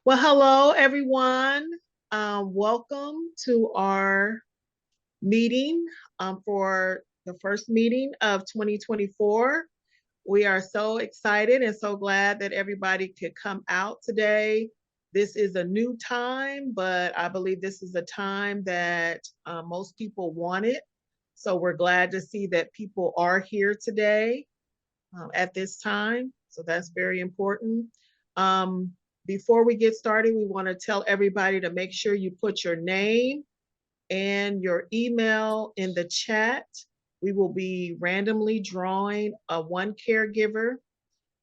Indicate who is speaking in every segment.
Speaker 1: Well, hello, everyone. Welcome to our meeting for the first meeting of 2024. We are so excited and so glad that everybody could come out today. This is a new time, but I believe this is a time that most people wanted. So we're glad to see that people are here today at this time. So that's very important. Um, Before we get started, we want to tell everybody to make sure you put your name and your email in the chat. We will be randomly drawing one caregiver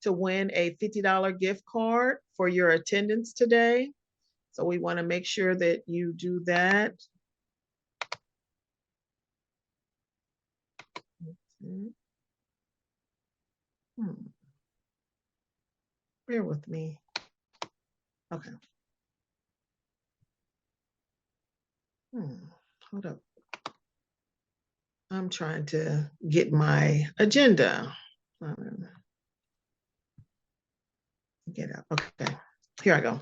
Speaker 1: to win a $50 gift card for your attendance today. So we want to make sure that you do that. Hmm. Bear with me. Okay. Hold up. I'm trying to get my agenda. Get out. Okay. Here I go.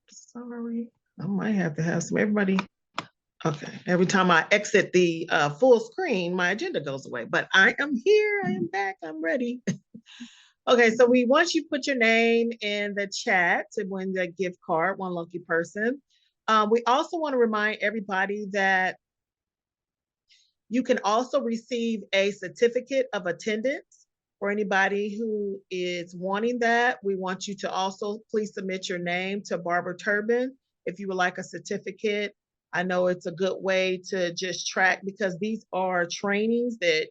Speaker 1: Sorry. I might have to have some everybody. Okay. Every time I exit the full screen, my agenda goes away. But I am here. I am back. I'm ready. Okay. So once you put your name in the chat to win the gift card, one lucky person. We also want to remind everybody that you can also receive a certificate of attendance for anybody who is wanting that. We want you to also please submit your name to Barbara Turbin if you would like a certificate. I know it's a good way to just track because these are trainings that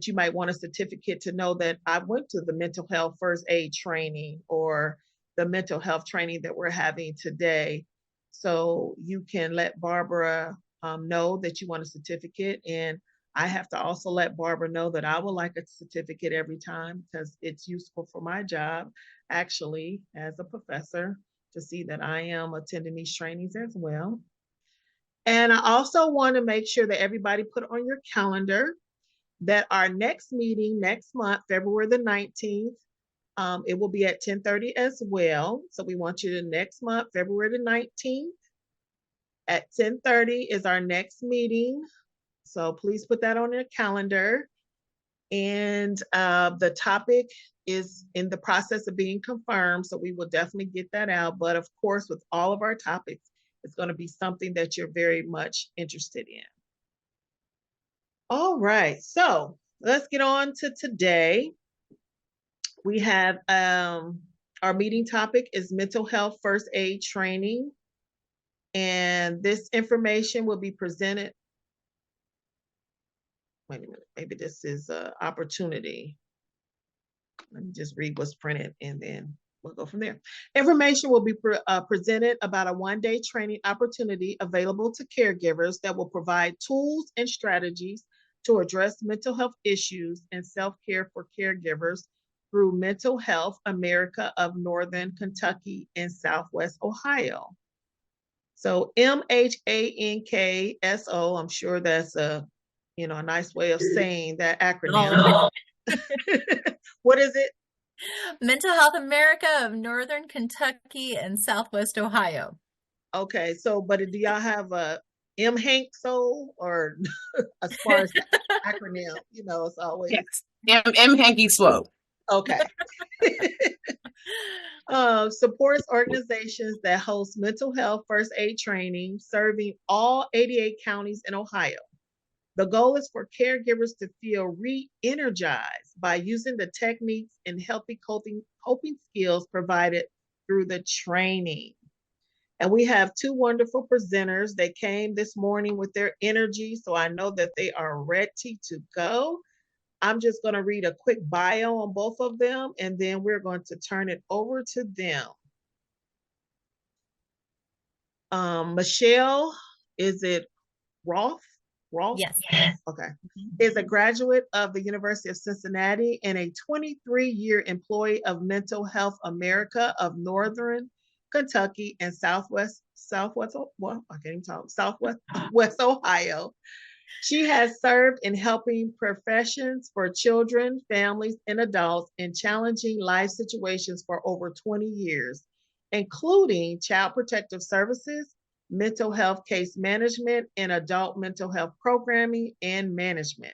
Speaker 1: you might want a certificate to know that I went to the mental health first aid training or the mental health training that we're having today. So you can let Barbara know that you want a certificate. And I have to also let Barbara know that I would like a certificate every time because it's useful for my job, actually, as a professor, to see that I am attending these trainings as well. And I also want to make sure that everybody put on your calendar that our next meeting next month, February the 19th, it will be at 10:30 as well. So we want you to next month, February the 19th at 10:30 is our next meeting. So please put that on your calendar. And the topic is in the process of being confirmed. So we will definitely get that out. But of course, with all of our topics, it's going to be something that you're very much interested in. All right. So let's get on to today. We have our meeting topic is mental health first aid training. And this information will be presented. Wait a minute, maybe this is an opportunity. Let me just read what's printed and then we'll go from there. Information will be presented about a one-day training opportunity available to caregivers that will provide tools and strategies to address mental health issues and self-care for caregivers through Mental Health America of Northern Kentucky and Southwest Ohio. So MHANKSO, I'm sure that's a nice way of saying that acronym. What is it?
Speaker 2: Mental Health America of Northern Kentucky and Southwest Ohio.
Speaker 1: Okay, so but do y'all have a MHANKSO or as far as the acronym, it's always
Speaker 3: M Hanky Slow.
Speaker 1: Okay. Supports organizations that host mental health first aid training serving all 88 counties in Ohio. The goal is for caregivers to feel re-energized by using the techniques and healthy coping skills provided through the training. And we have two wonderful presenters. They came this morning with their energy, so I know that they are ready to go. I'm just going to read a quick bio on both of them, and then we're going to turn it over to them. Michelle, is it Rolf? Rolf?
Speaker 2: Yes.
Speaker 1: Okay. Is a graduate of the University of Cincinnati and a 23-year employee of Mental Health America of Northern Kentucky and Southwest Ohio. She has served in helping professions for children, families, and adults in challenging life situations for over 20 years, including Child Protective Services, mental health case management, and adult mental health programming and management.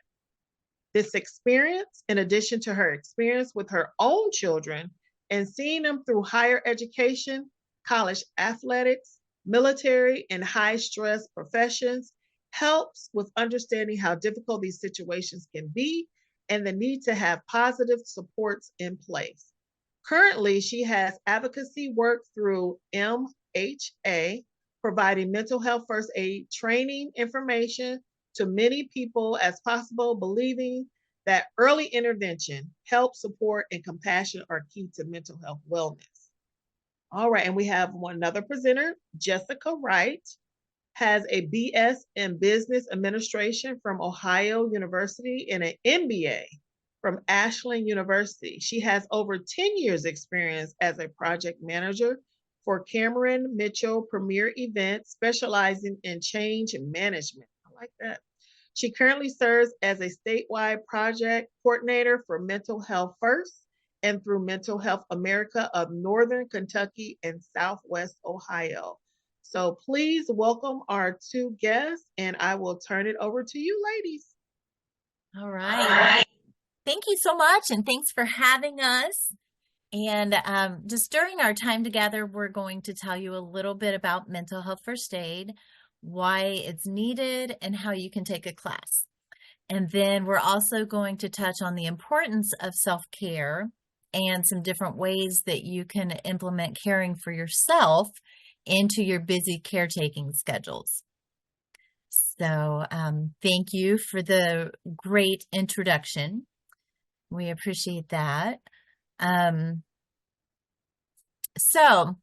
Speaker 1: This experience, in addition to her experience with her own children and seeing them through higher education, college athletics, military, and high stress professions, helps with understanding how difficult these situations can be and the need to have positive supports in place. Currently, she has advocacy work through MHA, providing mental health first aid training information to many people as possible, believing that early intervention, help, support, and compassion are key to mental health wellness. All right, and we have another presenter, Jessica Wright, has a BS in Business Administration from Ohio University and an MBA from Ashland University. She has over 10 years experience as a project manager for Cameron Mitchell Premier Events, specializing in change management. I like that. She currently serves as a statewide project coordinator for Mental Health First and through Mental Health America of Northern Kentucky and Southwest Ohio. So please welcome our two guests, and I will turn it over to you, ladies.
Speaker 2: All right. Thank you so much, and thanks for having us. And just during our time together, we're going to tell you a little bit about mental health first aid, why it's needed, and how you can take a class. And then we're also going to touch on the importance of self-care and some different ways that you can implement caring for yourself into your busy caretaking schedules. So thank you for the great introduction. We appreciate that. So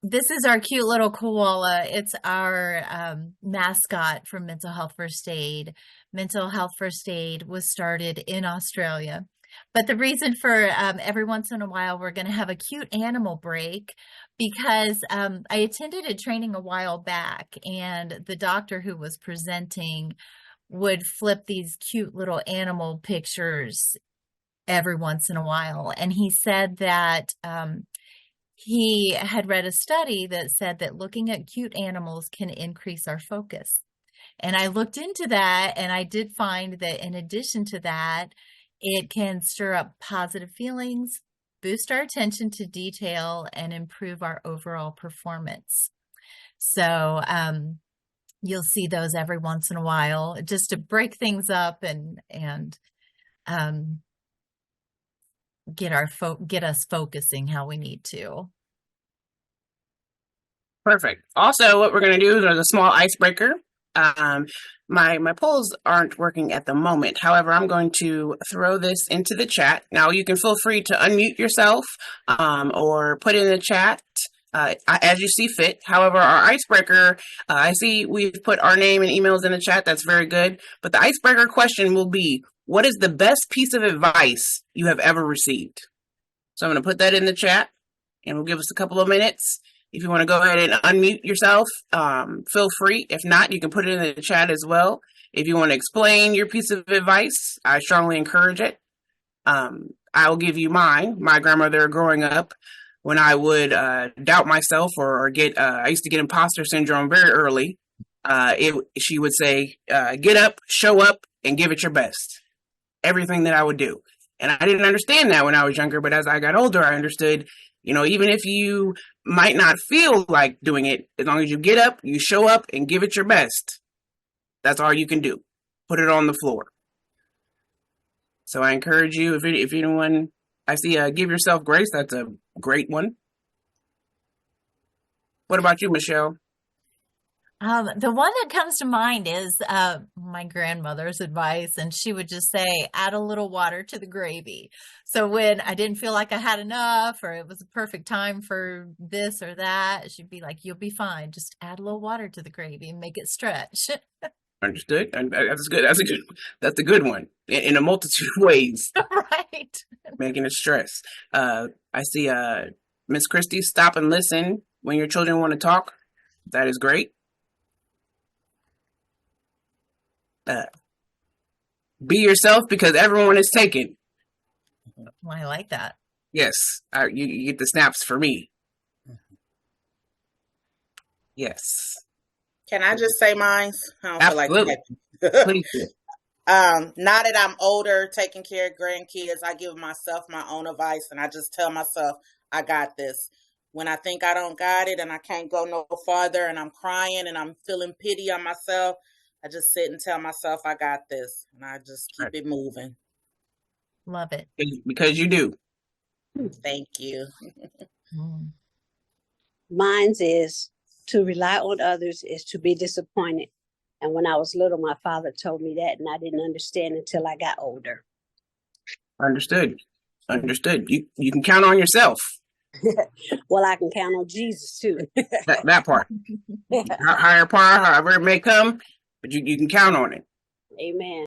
Speaker 2: this is our cute little koala. It's our mascot for Mental Health First Aid. Mental Health First Aid was started in Australia. But the reason for every once in a while we're going to have a cute animal break because I attended a training a while back, and the doctor who was presenting would flip these cute little animal pictures every once in a while. And he said that he had read a study that said that looking at cute animals can increase our focus. And I looked into that, and I did find that in addition to that, it can stir up positive feelings, boost our attention to detail, and improve our overall performance. So you'll see those every once in a while just to break things up and get us focusing how we need to.
Speaker 3: Perfect. Also, what we're going to do is a small icebreaker. My polls aren't working at the moment. However, I'm going to throw this into the chat. Now, you can feel free to unmute yourself or put it in the chat as you see fit. However, our icebreaker, I see we've put our name and emails in the chat. That's very good. But the icebreaker question will be, what is the best piece of advice you have ever received? So I'm going to put that in the chat, and we'll give us a couple of minutes. If you want to go ahead and unmute yourself, feel free. If not, you can put it in the chat as well. If you want to explain your piece of advice, I strongly encourage it. I will give you mine. My grandmother growing up, when I would doubt myself or get, I used to get imposter syndrome very early. She would say, get up, show up, and give it your best. Everything that I would do. And I didn't understand that when I was younger, but as I got older, I understood, even if you might not feel like doing it, as long as you get up, you show up, and give it your best. That's all you can do. Put it on the floor. So I encourage you, if anyone, I see give yourself grace, that's a great one. What about you, Michelle?
Speaker 2: The one that comes to mind is my grandmother's advice, and she would just say, add a little water to the gravy. So when I didn't feel like I had enough, or it was a perfect time for this or that, she'd be like, you'll be fine. Just add a little water to the gravy and make it stretch.
Speaker 3: Understood. And that's good. That's a good one in a multitude of ways.
Speaker 2: Right.
Speaker 3: Making it stress. I see Miss Christie, stop and listen when your children want to talk. That is great. uh, be yourself because everyone is taken.
Speaker 2: I like that.
Speaker 3: Yes, you get the snaps for me. Yes,
Speaker 4: Can I just say mine? I don't feel like
Speaker 3: absolutely.
Speaker 4: typing.
Speaker 3: Please do.
Speaker 4: Now that I'm older, taking care of grandkids, I give myself my own advice and I just tell myself, I got this. When I think I don't got it and I can't go no farther and I'm crying and I'm feeling pity on myself, I just sit and tell myself I got this and I just keep
Speaker 3: Right.
Speaker 4: it moving.
Speaker 2: Love it.
Speaker 3: Because you do.
Speaker 4: Thank you.
Speaker 2: Mm.
Speaker 5: Mine's is to rely on others is to be disappointed. And when I was little, my father told me that, and I didn't understand until I got older.
Speaker 3: Understood. Understood. You can count on yourself.
Speaker 5: Well, I can count on Jesus too.
Speaker 3: That part. Higher power, however it may come, but you can count on it.
Speaker 5: Amen.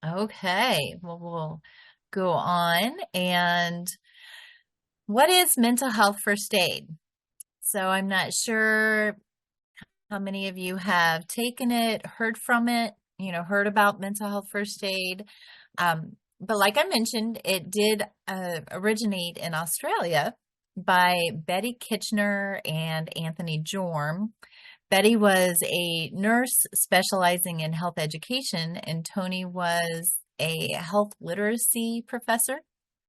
Speaker 2: Okay, well, we'll go on. And what is mental health first aid? So I'm not sure how many of you have taken it, heard from it, heard about mental health first aid. But like I mentioned, it did originate in Australia by Betty Kitchener and Anthony Jorm. Betty was a nurse specializing in health education, and Tony was a health literacy professor,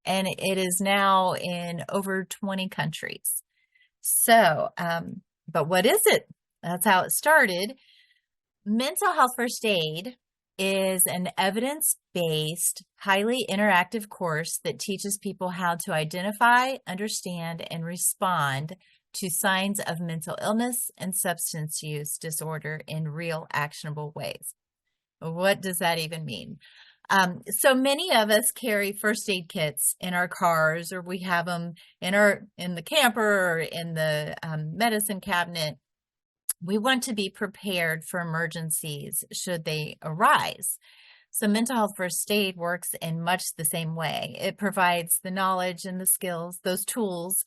Speaker 2: and it is now in over 20 countries. So, but what is it? That's how it started. Mental health first aid is an evidence-based, highly interactive course that teaches people how to identify, understand, and respond to signs of mental illness and substance use disorder in real, actionable ways. What does that even mean? So many of us carry first aid kits in our cars, or we have them in the camper or in the medicine cabinet. We want to be prepared for emergencies should they arise. So mental health first aid works in much the same way. It provides the knowledge and the skills, those tools,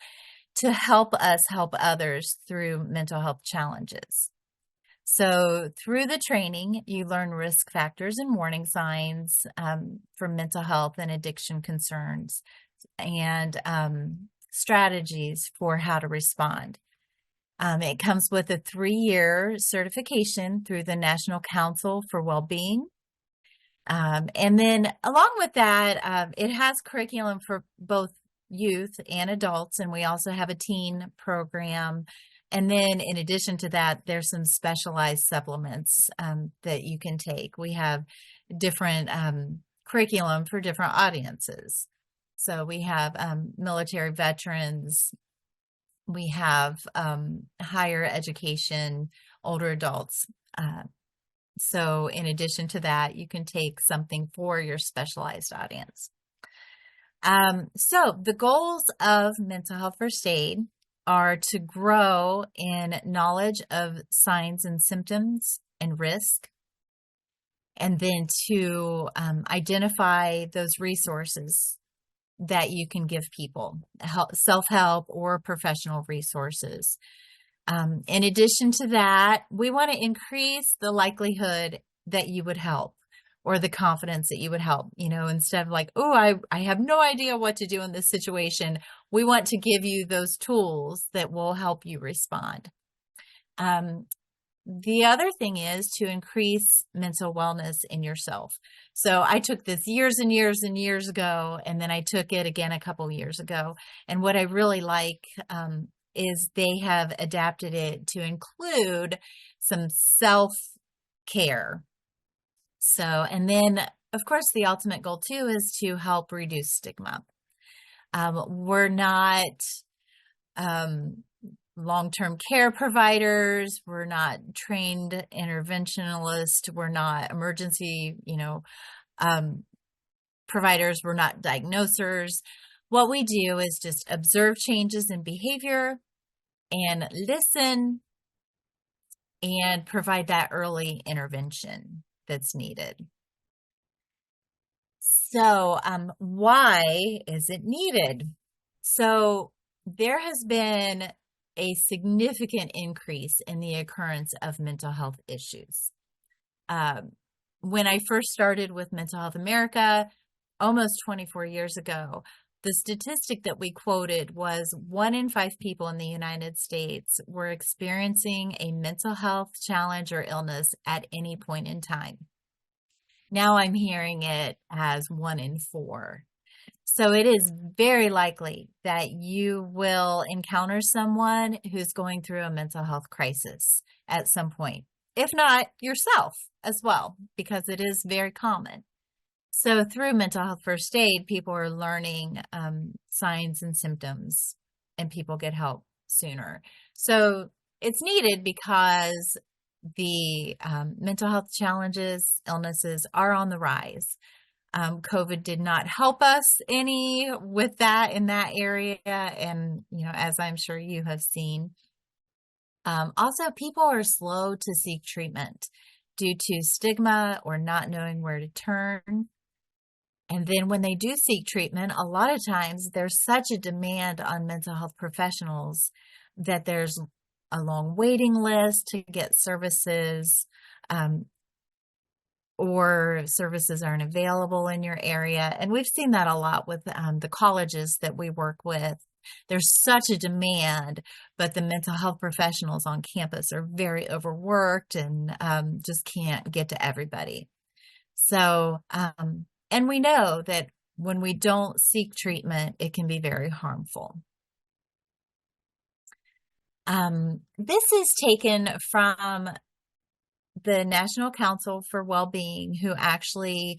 Speaker 2: to help us help others through mental health challenges. So through the training, you learn risk factors and warning signs for mental health and addiction concerns, and strategies for how to respond. It comes with a 3-year certification through the National Council for Wellbeing. And then along with that, it has curriculum for both youth and adults, and we also have a teen program. And then in addition to that, there's some specialized supplements that you can take. We have different curriculum for different audiences. So we have military veterans, we have higher education, older adults. So in addition to that, you can take something for your specialized audience. So the goals of mental health first aid are to grow in knowledge of signs and symptoms and risk, and then to identify those resources that you can give people, self-help or professional resources. In addition to that, we want to increase the likelihood that you would help, or the confidence that you would help, instead of like, oh, I have no idea what to do in this situation. We want to give you those tools that will help you respond. The other thing is to increase mental wellness in yourself. So I took this years and years and years ago, and then I took it again a couple years ago. And what I really like is they have adapted it to include some self-care. So, and then of course, the ultimate goal too is to help reduce stigma. We're not long-term care providers. We're not trained interventionalists. We're not emergency, providers. We're not diagnosers. What we do is just observe changes in behavior and listen and provide that early intervention that's needed. So, why is it needed? So there has been a significant increase in the occurrence of mental health issues. When I first started with Mental Health America, almost 24 years ago, the statistic that we quoted was 1 in 5 people in the United States were experiencing a mental health challenge or illness at any point in time. Now I'm hearing it as 1 in 4. So it is very likely that you will encounter someone who's going through a mental health crisis at some point, if not yourself as well, because it is very common. So through mental health first aid, people are learning signs and symptoms, and people get help sooner. So it's needed because the mental health challenges, illnesses are on the rise. COVID did not help us any with that in that area. And, as I'm sure you have seen, also people are slow to seek treatment due to stigma or not knowing where to turn. And then when they do seek treatment, a lot of times there's such a demand on mental health professionals that there's a long waiting list to get services, or services aren't available in your area. And we've seen that a lot with the colleges that we work with. There's such a demand, but the mental health professionals on campus are very overworked and just can't get to everybody. So, and we know that when we don't seek treatment, it can be very harmful. This is taken from the National Council for Wellbeing, who actually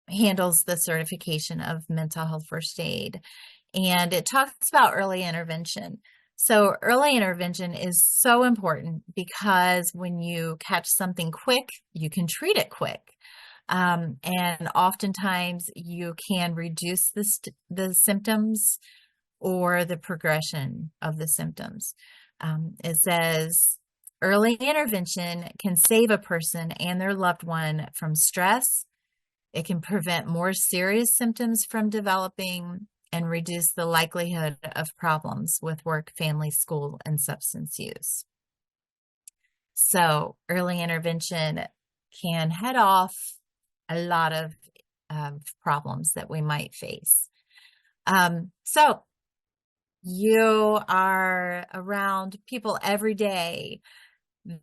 Speaker 2: handles the certification of mental health first aid. And it talks about early intervention. So early intervention is so important because when you catch something quick, you can treat it quick. And oftentimes you can reduce the symptoms or the progression of the symptoms. It says early intervention can save a person and their loved one from stress. It can prevent more serious symptoms from developing and reduce the likelihood of problems with work, family, school, and substance use. So early intervention can head off a lot of problems that we might face. So you are around people every day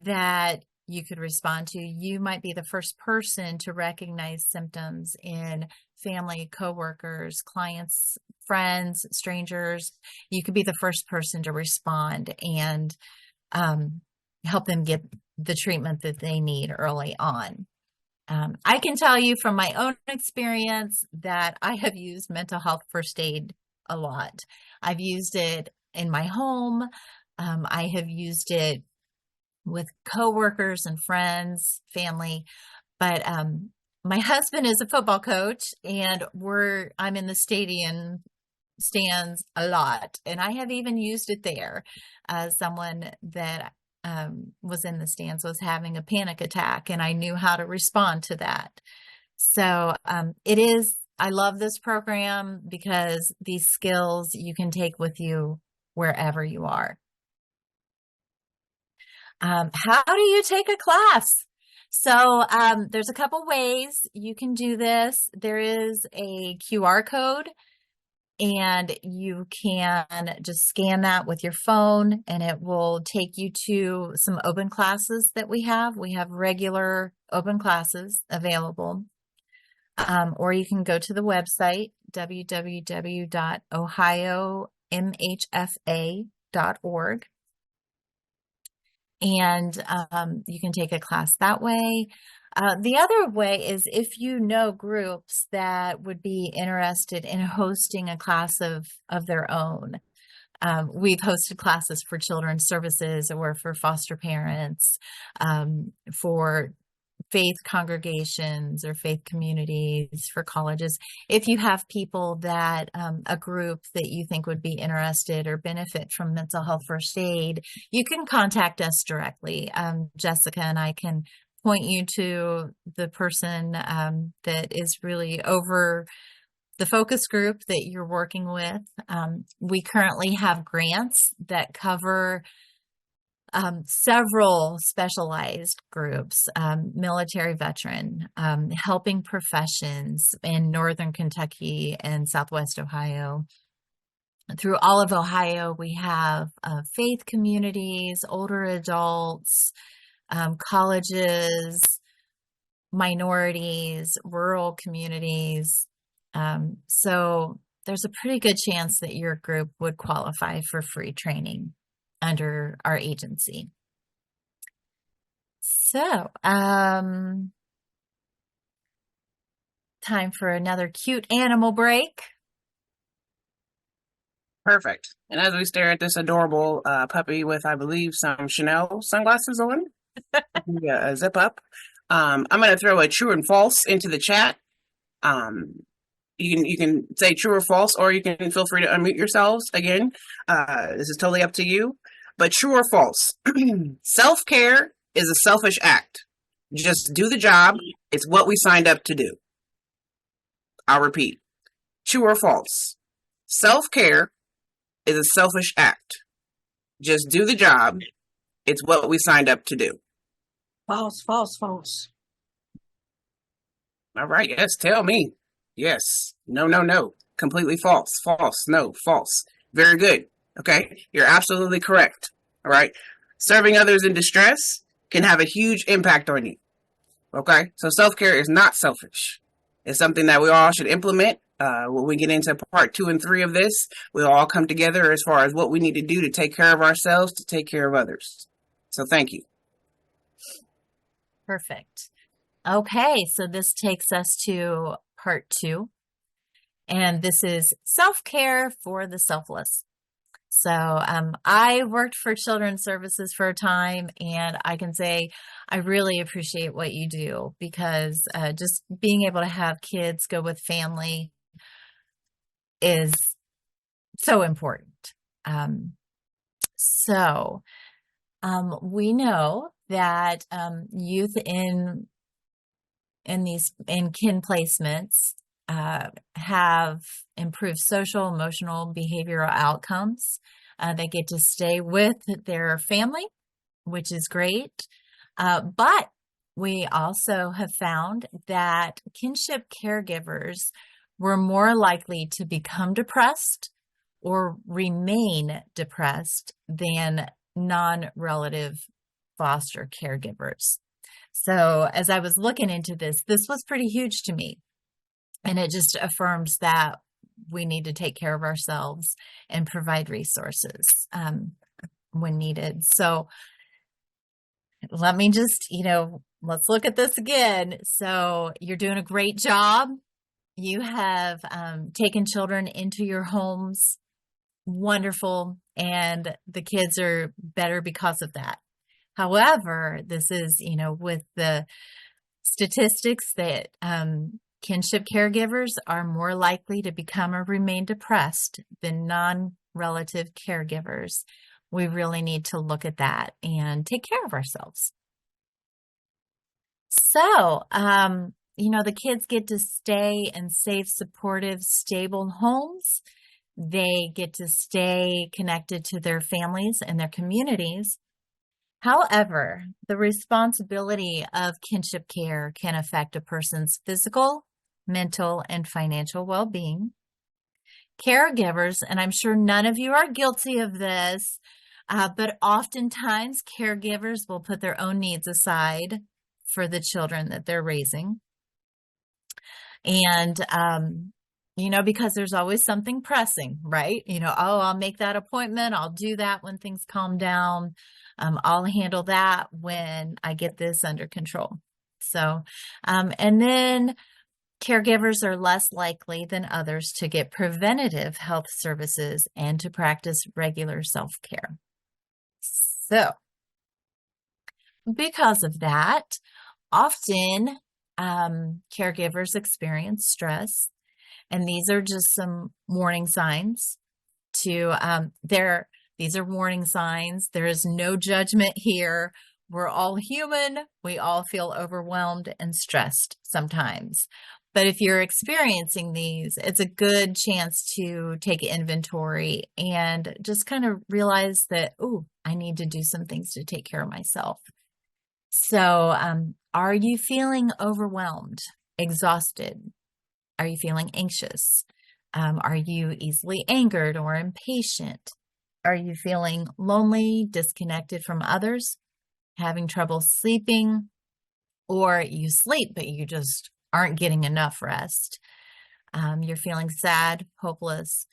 Speaker 2: that you could respond to. You might be the first person to recognize symptoms in family, coworkers, clients, friends, strangers. You could be the first person to respond and help them get the treatment that they need early on. I can tell you from my own experience that I have used mental health first aid a lot. I've used it in my home. I have used it with coworkers and friends, family, but my husband is a football coach, and I'm in the stadium stands a lot, and I have even used it there. Someone that was in the stands was having a panic attack, and I knew how to respond to that. So I love this program because these skills you can take with you wherever you are. How do you take a class? So there's a couple ways you can do this. There is a QR code, and you can just scan that with your phone, and it will take you to some open classes that we have. We have regular open classes available. Or you can go to the website, www.ohiomhfa.org. And you can take a class that way. The other way is if you know groups that would be interested in hosting a class of their own. We've hosted classes for children's services or for foster parents, for faith congregations or faith communities, for colleges. If you have people that a group that you think would be interested or benefit from mental health first aid, you can contact us directly. Jessica and I can point you to the person that is really over the focus group that you're working with. We currently have grants that cover several specialized groups, military veteran, helping professions in Northern Kentucky and Southwest Ohio. Through all of Ohio, we have faith communities, older adults, colleges, minorities, rural communities. So there's a pretty good chance that your group would qualify for free training under our agency. So, time for another cute animal break.
Speaker 3: Perfect. And as we stare at this adorable puppy with, I believe, some Chanel sunglasses on, yeah, zip up. I'm going to throw a true and false into the chat. You can say true or false, or you can feel free to unmute yourselves again. This is totally up to you. But true or false? Self-care is a selfish act. Just do the job. It's what we signed up to do. I'll repeat. True or false? Self-care is a selfish act. Just do the job. It's what we signed up to do.
Speaker 5: False, false, false.
Speaker 3: All right. Yes. Tell me. Yes. No, no, no. Completely false. False. No. False. Very good. Okay. You're absolutely correct. All right. Serving others in distress can have a huge impact on you. Okay. So self-care is not selfish. It's something that we all should implement. When we get into part 2 and 3 of this, we'll all come together as far as what we need to do to take care of ourselves, to take care of others. So thank you.
Speaker 2: Perfect. Okay, so this takes us to part 2, and this is self-care for the selfless. So I worked for Children's Services for a time, and I can say I really appreciate what you do, because just being able to have kids go with family is so important. We know that youth in kin placements have improved social, emotional, behavioral outcomes. They get to stay with their family, which is great. But we also have found that kinship caregivers were more likely to become depressed or remain depressed than non-relative foster caregivers. So as I was looking into this, this was pretty huge to me. And it just affirms that we need to take care of ourselves and provide resources when needed. So let me just, let's look at this again. So you're doing a great job. You have taken children into your homes. Wonderful. And the kids are better because of that. However, this is, with the statistics that kinship caregivers are more likely to become or remain depressed than non-relative caregivers. We really need to look at that and take care of ourselves. So, the kids get to stay in safe, supportive, stable homes. They get to stay connected to their families and their communities. However, the responsibility of kinship care can affect a person's physical, mental, and financial well-being. Caregivers, and I'm sure none of you are guilty of this, but oftentimes caregivers will put their own needs aside for the children that they're raising. And, because there's always something pressing, right? I'll make that appointment. I'll do that when things calm down. I'll handle that when I get this under control. So, and then caregivers are less likely than others to get preventative health services and to practice regular self-care. So, because of that, often caregivers experience stress, and these are just some warning signs these are warning signs. There is no judgment here. We're all human. We all feel overwhelmed and stressed sometimes. But if you're experiencing these, it's a good chance to take inventory and just kind of realize that, oh, I need to do some things to take care of myself. So, are you feeling overwhelmed, exhausted? Are you feeling anxious? Are you easily angered or impatient? Are you feeling lonely, disconnected from others, having trouble sleeping, or you sleep, but you just aren't getting enough rest? You're feeling sad, hopeless,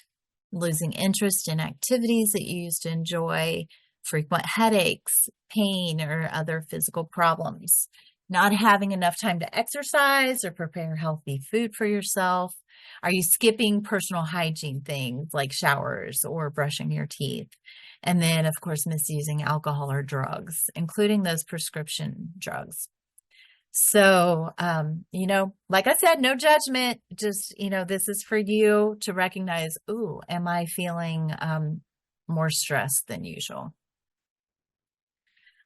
Speaker 2: losing interest in activities that you used to enjoy, frequent headaches, pain, or other physical problems, not having enough time to exercise or prepare healthy food for yourself. Are you skipping personal hygiene things like showers or brushing your teeth? And then, of course, misusing alcohol or drugs, including those prescription drugs. So, like I said, no judgment, just, this is for you to recognize, ooh, am I feeling more stressed than usual?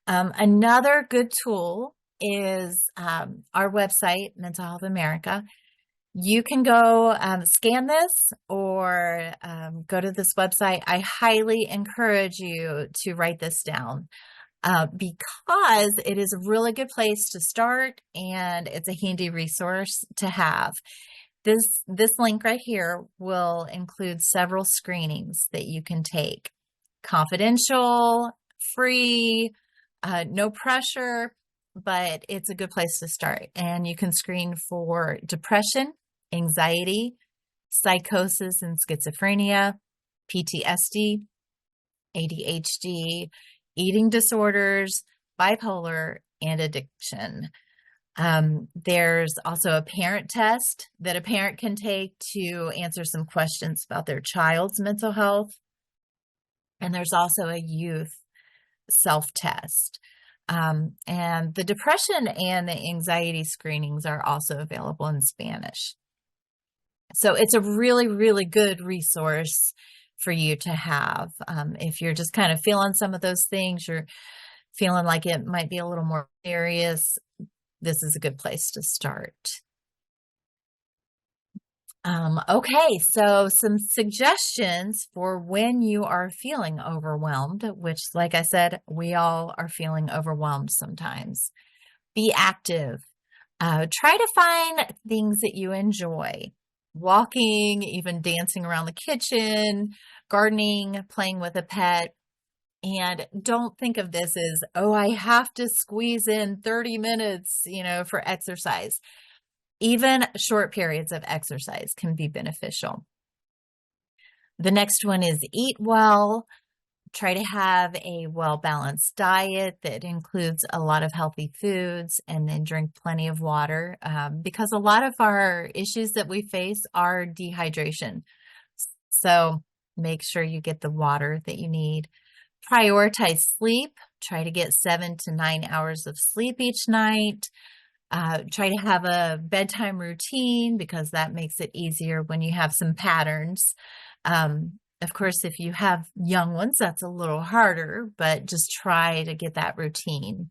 Speaker 2: Another good tool is our website, Mental Health America. You can go scan this or go to this website. I highly encourage you to write this down because it is a really good place to start and it's a handy resource to have. This link right here will include several screenings that you can take. Confidential, free, no pressure, but it's a good place to start. And you can screen for depression, anxiety, psychosis and schizophrenia, PTSD, ADHD, eating disorders, bipolar, and addiction. There's also a parent test that a parent can take to answer some questions about their child's mental health. And there's also a youth self-test. And the depression and the anxiety screenings are also available in Spanish. So it's a really, really good resource for you to have. If you're just kind of feeling some of those things, you're feeling like it might be a little more serious, this is a good place to start. Okay, so some suggestions for when you are feeling overwhelmed, which, like I said, we all are feeling overwhelmed sometimes. Be active. Try to find things that you enjoy. Walking, even dancing around the kitchen, gardening, playing with a pet. And don't think of this as, oh, I have to squeeze in 30 minutes, for exercise. Even short periods of exercise can be beneficial. The next one is eat well. Try to have a well-balanced diet that includes a lot of healthy foods, and then drink plenty of water because a lot of our issues that we face are dehydration. So make sure you get the water that you need. Prioritize sleep. Try to get 7 to 9 hours of sleep each night. Try to have a bedtime routine because that makes it easier when you have some patterns. Of course, if you have young ones, that's a little harder, but just try to get that routine.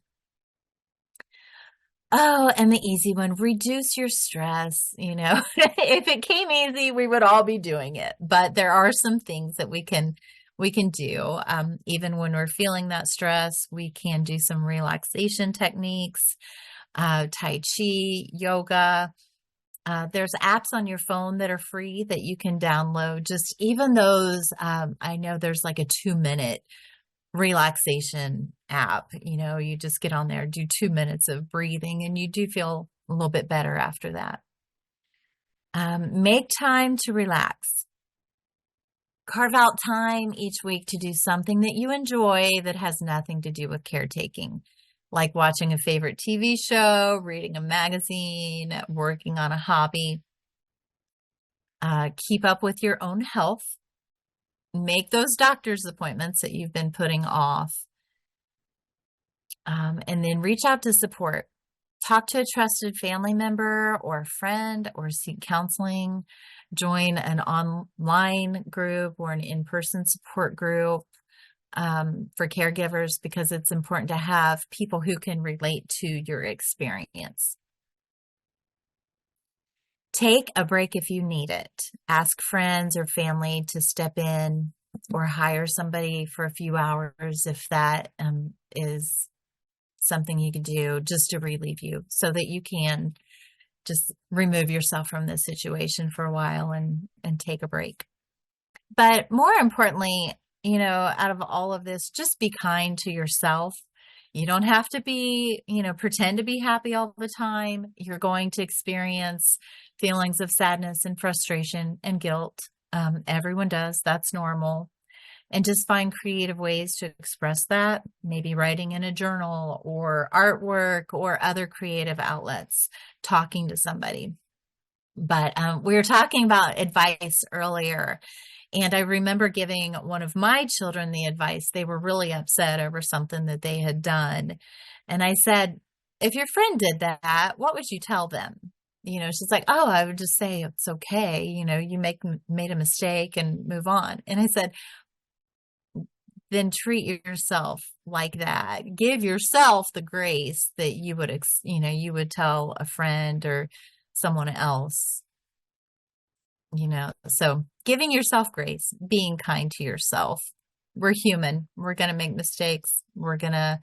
Speaker 2: Oh, and the easy one, reduce your stress. If it came easy, we would all be doing it. But there are some things that we can do. Even when we're feeling that stress, we can do some relaxation techniques, Tai Chi, yoga. There's apps on your phone that are free that you can download. Just even those, I know there's like a 2-minute relaxation app. You just get on there, do 2 minutes of breathing, and you do feel a little bit better after that. Make time to relax. Carve out time each week to do something that you enjoy that has nothing to do with caretaking, like watching a favorite TV show, reading a magazine, working on a hobby. Keep up with your own health. Make those doctor's appointments that you've been putting off. And then reach out to support. Talk to a trusted family member or friend, or seek counseling. Join an online group or an in-person support group for caregivers, because it's important to have people who can relate to your experience. Take a break if you need it. Ask friends or family to step in, or hire somebody for a few hours if that is something you can do just to relieve you, so that you can just remove yourself from this situation for a while and take a break. But more importantly, out of all of this, just be kind to yourself. You don't have to be, pretend to be happy all the time. You're going to experience feelings of sadness and frustration and guilt. Everyone does. That's normal. And just find creative ways to express that, maybe writing in a journal or artwork or other creative outlets, talking to somebody. But we were talking about advice earlier, and I remember giving one of my children the advice. They were really upset over something that they had done. And I said, if your friend did that, what would you tell them? She's like, oh, I would just say it's okay. You made a mistake and move on. And I said, then treat yourself like that. Give yourself the grace that you would tell a friend or someone else. So giving yourself grace, being kind to yourself. We're human. We're going to make mistakes. We're going to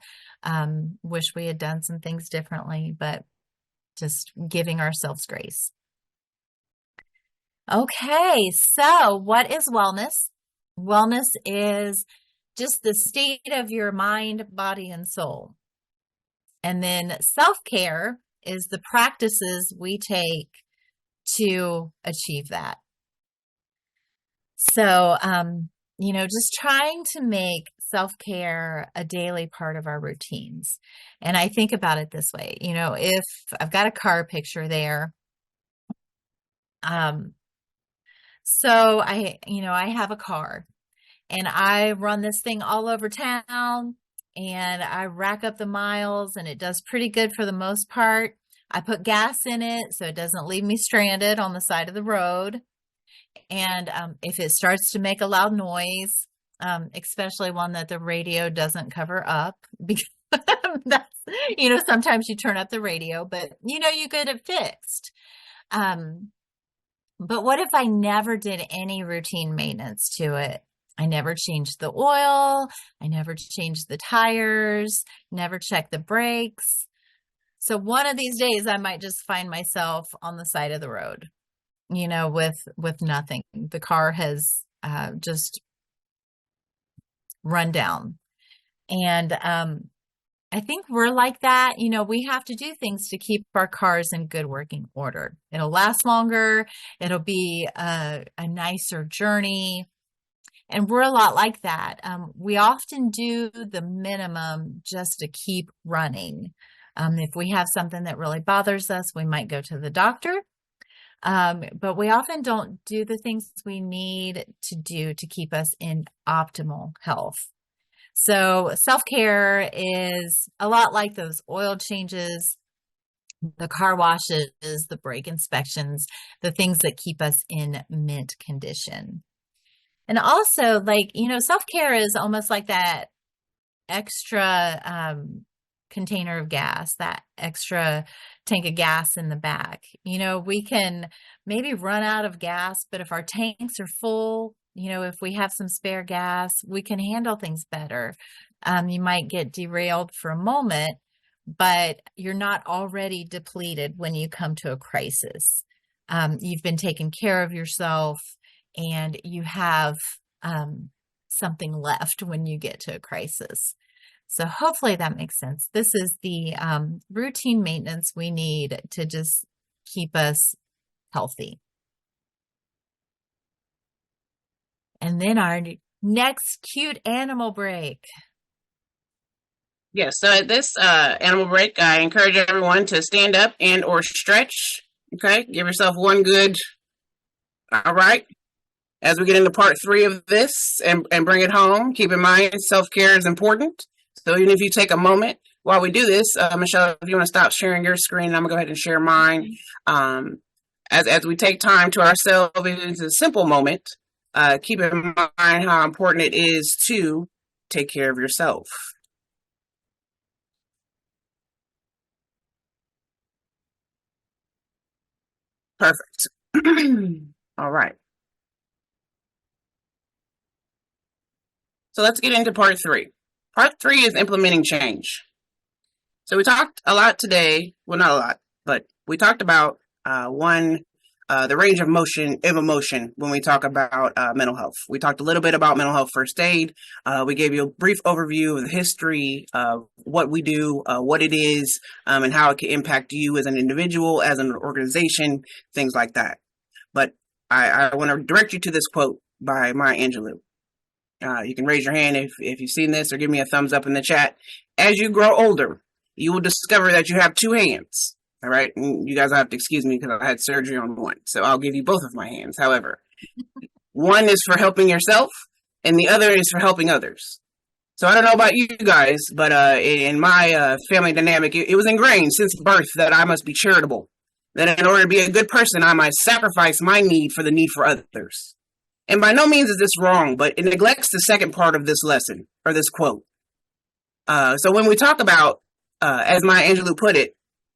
Speaker 2: wish we had done some things differently, but just giving ourselves grace. Okay, so what is wellness? Wellness is just the state of your mind, body, and soul. And then self-care is the practices we take to achieve that. So, just trying to make self-care a daily part of our routines. And I think about it this way, if I've got a car picture there, so I have a car and I run this thing all over town and I rack up the miles and it does pretty good for the most part. I put gas in it so it doesn't leave me stranded on the side of the road. And if it starts to make a loud noise, especially one that the radio doesn't cover up, because that's, sometimes you turn up the radio, but you get it fixed. But what if I never did any routine maintenance to it? I never changed the oil. I never changed the tires, never checked the brakes. So one of these days I might just find myself on the side of the road, with nothing. The car has just run down. And I think we're like that. We have to do things to keep our cars in good working order. It'll last longer. It'll be a nicer journey. And we're a lot like that. We often do the minimum just to keep running. If we have something that really bothers us, we might go to the doctor. But we often don't do the things we need to do to keep us in optimal health. So self-care is a lot like those oil changes, the car washes, the brake inspections, the things that keep us in mint condition. And also, self-care is almost like that extra container of gas, that extra tank of gas in the back. We can maybe run out of gas, but if our tanks are full, if we have some spare gas, we can handle things better. You might get derailed for a moment, but you're not already depleted when you come to a crisis. You've been taking care of yourself and you have something left when you get to a crisis. So hopefully that makes sense. This is the routine maintenance we need to just keep us healthy. And then our next cute animal break.
Speaker 3: Yes, so at this animal break, I encourage everyone to stand up and or stretch. Okay, give yourself one good, all right. As we get into part 3 of this and bring it home, keep in mind self-care is important. So even if you take a moment while we do this, Michelle, if you want to stop sharing your screen, I'm going to go ahead and share mine. As we take time to ourselves, it's a simple moment. Keep in mind how important it is to take care of yourself. Perfect. All right. So let's get into part 3. Part 3 is implementing change. So we talked a lot today. Well, not a lot, but we talked about the range of emotion when we talk about mental health. We talked a little bit about mental health first aid. We gave you a brief overview of the history of what we do, what it is, and how it can impact you as an individual, as an organization, things like that. But I want to direct you to this quote by Maya Angelou. You can raise your hand if you've seen this, or give me a thumbs up in the chat. As you grow older, you will discover that you have 2 hands. All right. And you guys will have to excuse me because I had surgery on one. So I'll give you both of my hands. However, one is for helping yourself and the other is for helping others. So I don't know about you guys, but in my family dynamic, it was ingrained since birth that I must be charitable. That in order to be a good person, I must sacrifice my need for the need for others. And by no means is this wrong, but it neglects the second part of this lesson, or this quote. So when we talk about, as Maya Angelou put it,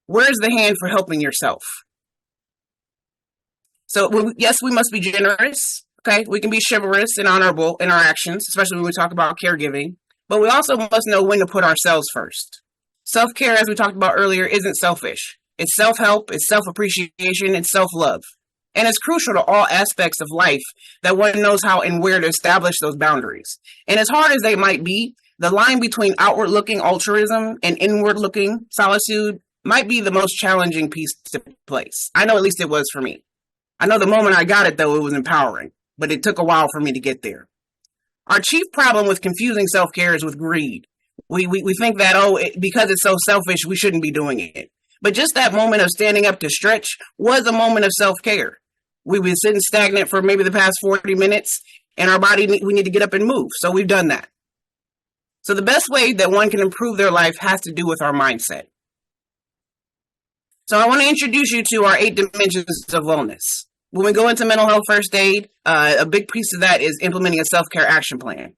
Speaker 3: where's the hand for helping yourself? So yes, we must be generous. Okay, we can be chivalrous and honorable in our actions, especially when we talk about caregiving. But we also must know when to put ourselves first. Self-care, as we talked about earlier, isn't selfish. It's self-help, it's self-appreciation, it's self-love. And it's crucial to all aspects of life that one knows how and where to establish those boundaries. And as hard as they might be, the line between outward-looking altruism and inward-looking solitude might be the most challenging piece to place. I know at least it was for me. I know the moment I got it, though, it was empowering, but it took a while for me to get there. Our chief problem with confusing self-care is with greed. We think that, because it's so selfish, we shouldn't be doing it. But just that moment of standing up to stretch was a moment of self-care. We've been sitting stagnant for maybe the past 40 minutes, and our body, we need to get up and move. So we've done that. So the best way that one can improve their life has to do with our mindset. So I want to introduce you to our 8 dimensions of wellness. When we go into mental health first aid, a big piece of that is implementing a self-care action plan.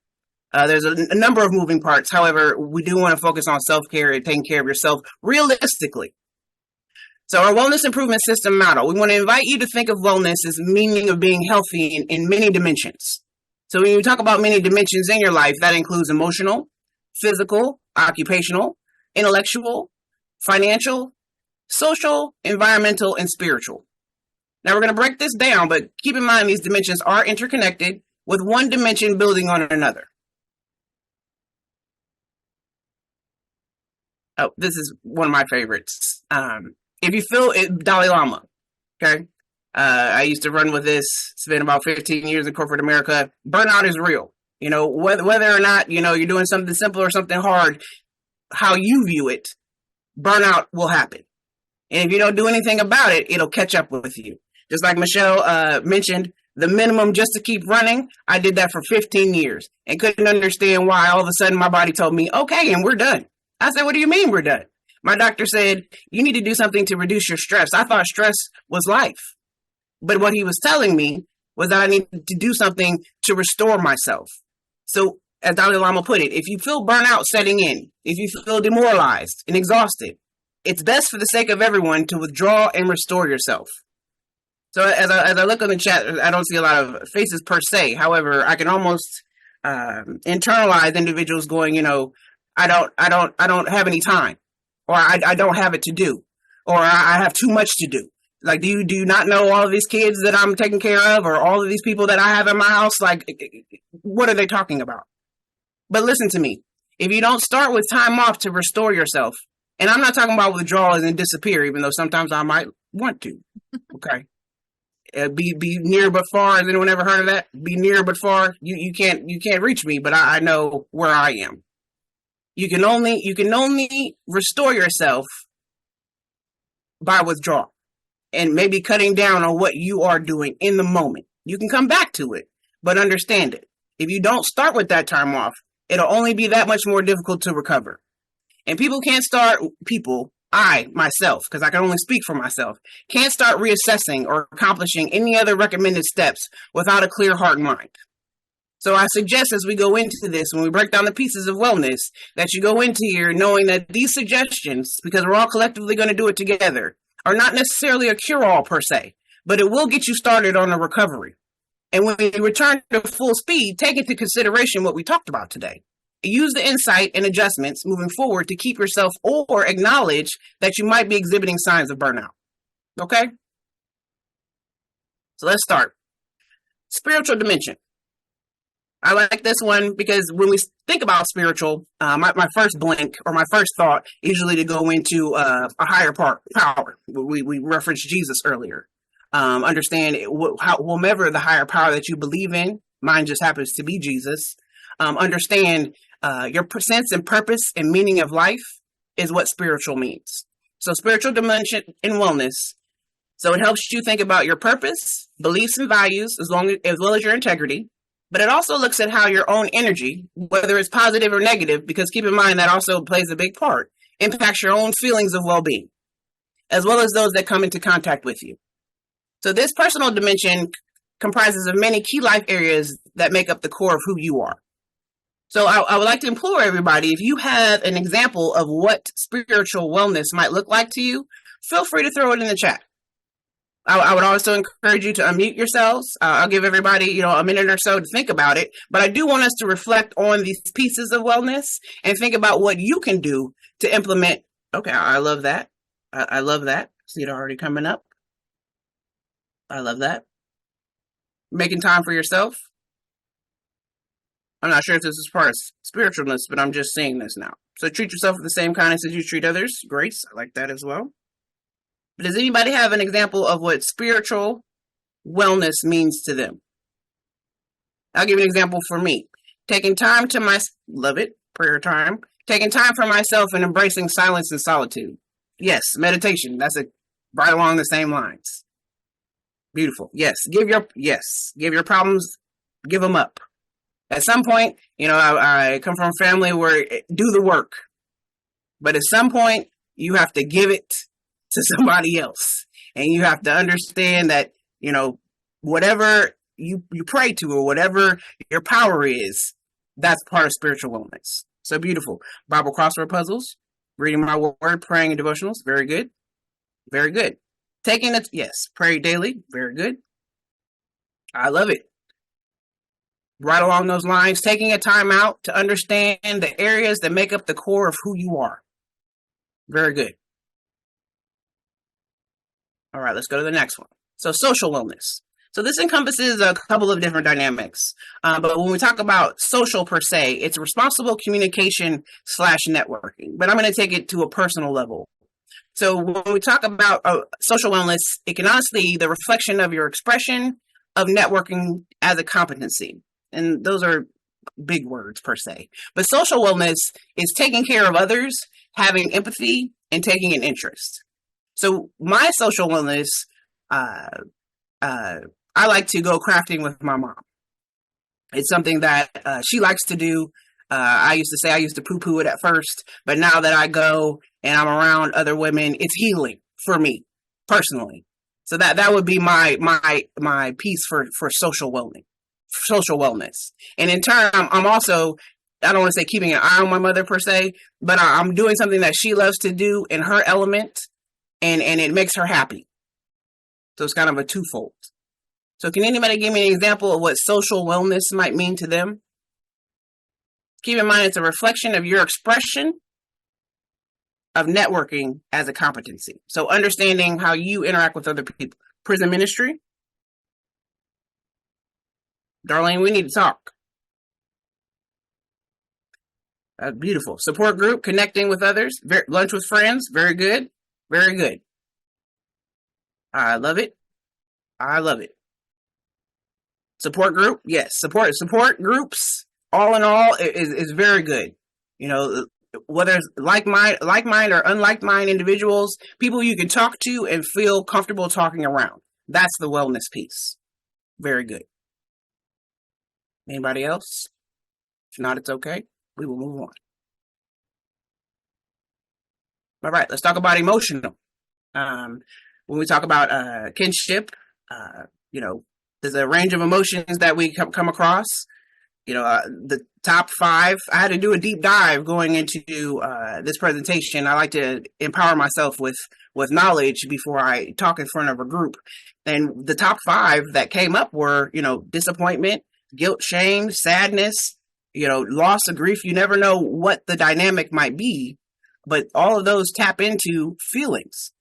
Speaker 3: There's a number of moving parts. However, we do want to focus on self-care and taking care of yourself realistically. So our wellness improvement system model, we want to invite you to think of wellness as meaning of being healthy in many dimensions. So when you talk about many dimensions in your life, that includes emotional, physical, occupational, intellectual, financial, social, environmental, and spiritual. Now we're going to break this down, but keep in mind these dimensions are interconnected with one dimension building on another. Oh, this is one of my favorites. If you feel it, Dalai Lama, okay? I used to run with this, spent about 15 years in corporate America. Burnout is real. You know, whether or not, you're doing something simple or something hard, how you view it, burnout will happen. And if you don't do anything about it, it'll catch up with you. Just like Michelle mentioned, the minimum just to keep running, I did that for 15 years and couldn't understand why all of a sudden my body told me, okay, and we're done. I said, what do you mean we're done? My doctor said, you need to do something to reduce your stress. I thought stress was life. But what he was telling me was that I needed to do something to restore myself. So as Dalai Lama put it, if you feel burnout setting in, if you feel demoralized and exhausted, it's best for the sake of everyone to withdraw and restore yourself. So as I look on the chat, I don't see a lot of faces per se. However, I can almost internalize individuals going, I don't have any time, or I don't have it to do, or I have too much to do. Like, do you not know all of these kids that I'm taking care of, or all of these people that I have in my house? Like, what are they talking about? But listen to me. If you don't start with time off to restore yourself, and I'm not talking about withdrawal and disappear, even though sometimes I might want to. Okay. Be near but far. Has anyone ever heard of that? Be near but far. You can't reach me, but I know where I am. You can only restore yourself by withdrawal and maybe cutting down on what you are doing in the moment. You can come back to it, but understand it. If you don't start with that time off, it'll only be that much more difficult to recover. And I, myself, because I can only speak for myself, can't start reassessing or accomplishing any other recommended steps without a clear heart and mind. So I suggest as we go into this, when we break down the pieces of wellness, that you go into here knowing that these suggestions, because we're all collectively going to do it together, are not necessarily a cure-all per se, but it will get you started on a recovery. And when you return to full speed, take into consideration what we talked about today. Use the insight and adjustments moving forward to keep yourself or acknowledge that you might be exhibiting signs of burnout. Okay? So let's start. Spiritual dimension. I like this one because when we think about spiritual, my first blink or my first thought is usually to go into a higher power. We referenced Jesus earlier. Understand whomever the higher power that you believe in, mine just happens to be Jesus. Understand your sense and purpose and meaning of life is what spiritual means. So spiritual dimension and wellness. So it helps you think about your purpose, beliefs and values, as well as your integrity. But it also looks at how your own energy, whether it's positive or negative, because keep in mind that also plays a big part, impacts your own feelings of well-being, as well as those that come into contact with you. So this personal dimension comprises of many key life areas that make up the core of who you are. So I would like to implore everybody, if you have an example of what spiritual wellness might look like to you, feel free to throw it in the chat. I would also encourage you to unmute yourselves. I'll give everybody, a minute or so to think about it. But I do want us to reflect on these pieces of wellness and think about what you can do to implement. Okay, I love that. I love that. See it already coming up. I love that. Making time for yourself. I'm not sure if this is part of spiritualness, but I'm just saying this now. So treat yourself with the same kindness as you treat others. Grace, I like that as well. But does anybody have an example of what spiritual wellness means to them? I'll give you an example for me. Taking time to love it, prayer time. Taking time for myself and embracing silence and solitude. Yes, meditation. That's right along the same lines. Beautiful. Yes, give your problems, give them up. At some point, I come from a family where do the work. But at some point, you have to give it to somebody else. And you have to understand that, whatever you pray to or whatever your power is, that's part of spiritual wellness. So beautiful. Bible crossword puzzles, reading my word, praying and devotionals. Very good. Very good. Pray daily. Very good. I love it. Right along those lines, taking a time out to understand the areas that make up the core of who you are. Very good. All right, let's go to the next one. So social wellness. So this encompasses a couple of different dynamics. But when we talk about social per se, it's responsible communication / networking. But I'm going to take it to a personal level. So when we talk about social wellness, it can honestly the reflection of your expression of networking as a competency. And those are big words per se. But social wellness is taking care of others, having empathy, and taking an interest. So my social wellness, I like to go crafting with my mom. It's something that she likes to do. I used to say I used to poo-poo it at first, but now that I go and I'm around other women, it's healing for me personally. So that would be my piece for social wellness. And in turn, I'm also, I don't want to say keeping an eye on my mother per se, but I'm doing something that she loves to do in her element, and it makes her happy. So it's kind of a twofold. So can anybody give me an example of what social wellness might mean to them? Keep in mind, it's a reflection of your expression of networking as a competency. So understanding how you interact with other people. Prison ministry. Darlene, we need to talk. Beautiful. Support group, connecting with others. Lunch with friends. Very good. Very good. I love it. I love it. Support group. Yes. Support groups. All in all, is very good. Whether it's like mind or unlike mind individuals, people you can talk to and feel comfortable talking around. That's the wellness piece. Very good. Anybody else? If not, it's okay. We will move on. All right, let's talk about emotional. When we talk about kinship, there's a range of emotions that we come across. The top 5, I had to do a deep dive going into this presentation. I like to empower myself with with knowledge before I talk in front of a group. And the top 5 that came up were, disappointment, guilt, shame, sadness, loss of grief. You never know what the dynamic might be, but all of those tap into feelings.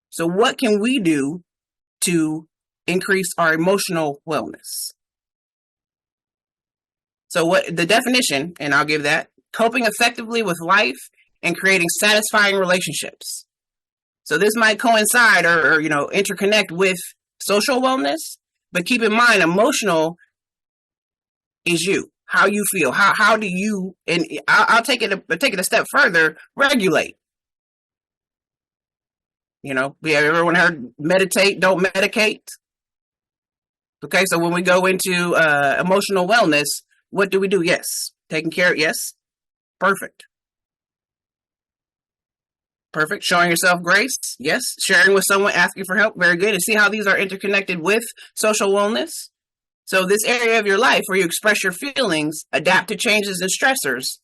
Speaker 3: So what can we do to increase our emotional wellness? So what the definition, and I'll give that, coping effectively with life and creating satisfying relationships. So this might coincide or interconnect with social wellness, but keep in mind, emotional is you, how you feel, how do you, and I'll take it a step further, regulate. Everyone heard meditate, don't medicate. Okay, so when we go into emotional wellness, what do we do? Yes. Taking care of, yes. Perfect. Showing yourself grace. Yes. Sharing with someone, asking for help. Very good. And see how these are interconnected with social wellness. So this area of your life where you express your feelings, adapt to changes and stressors,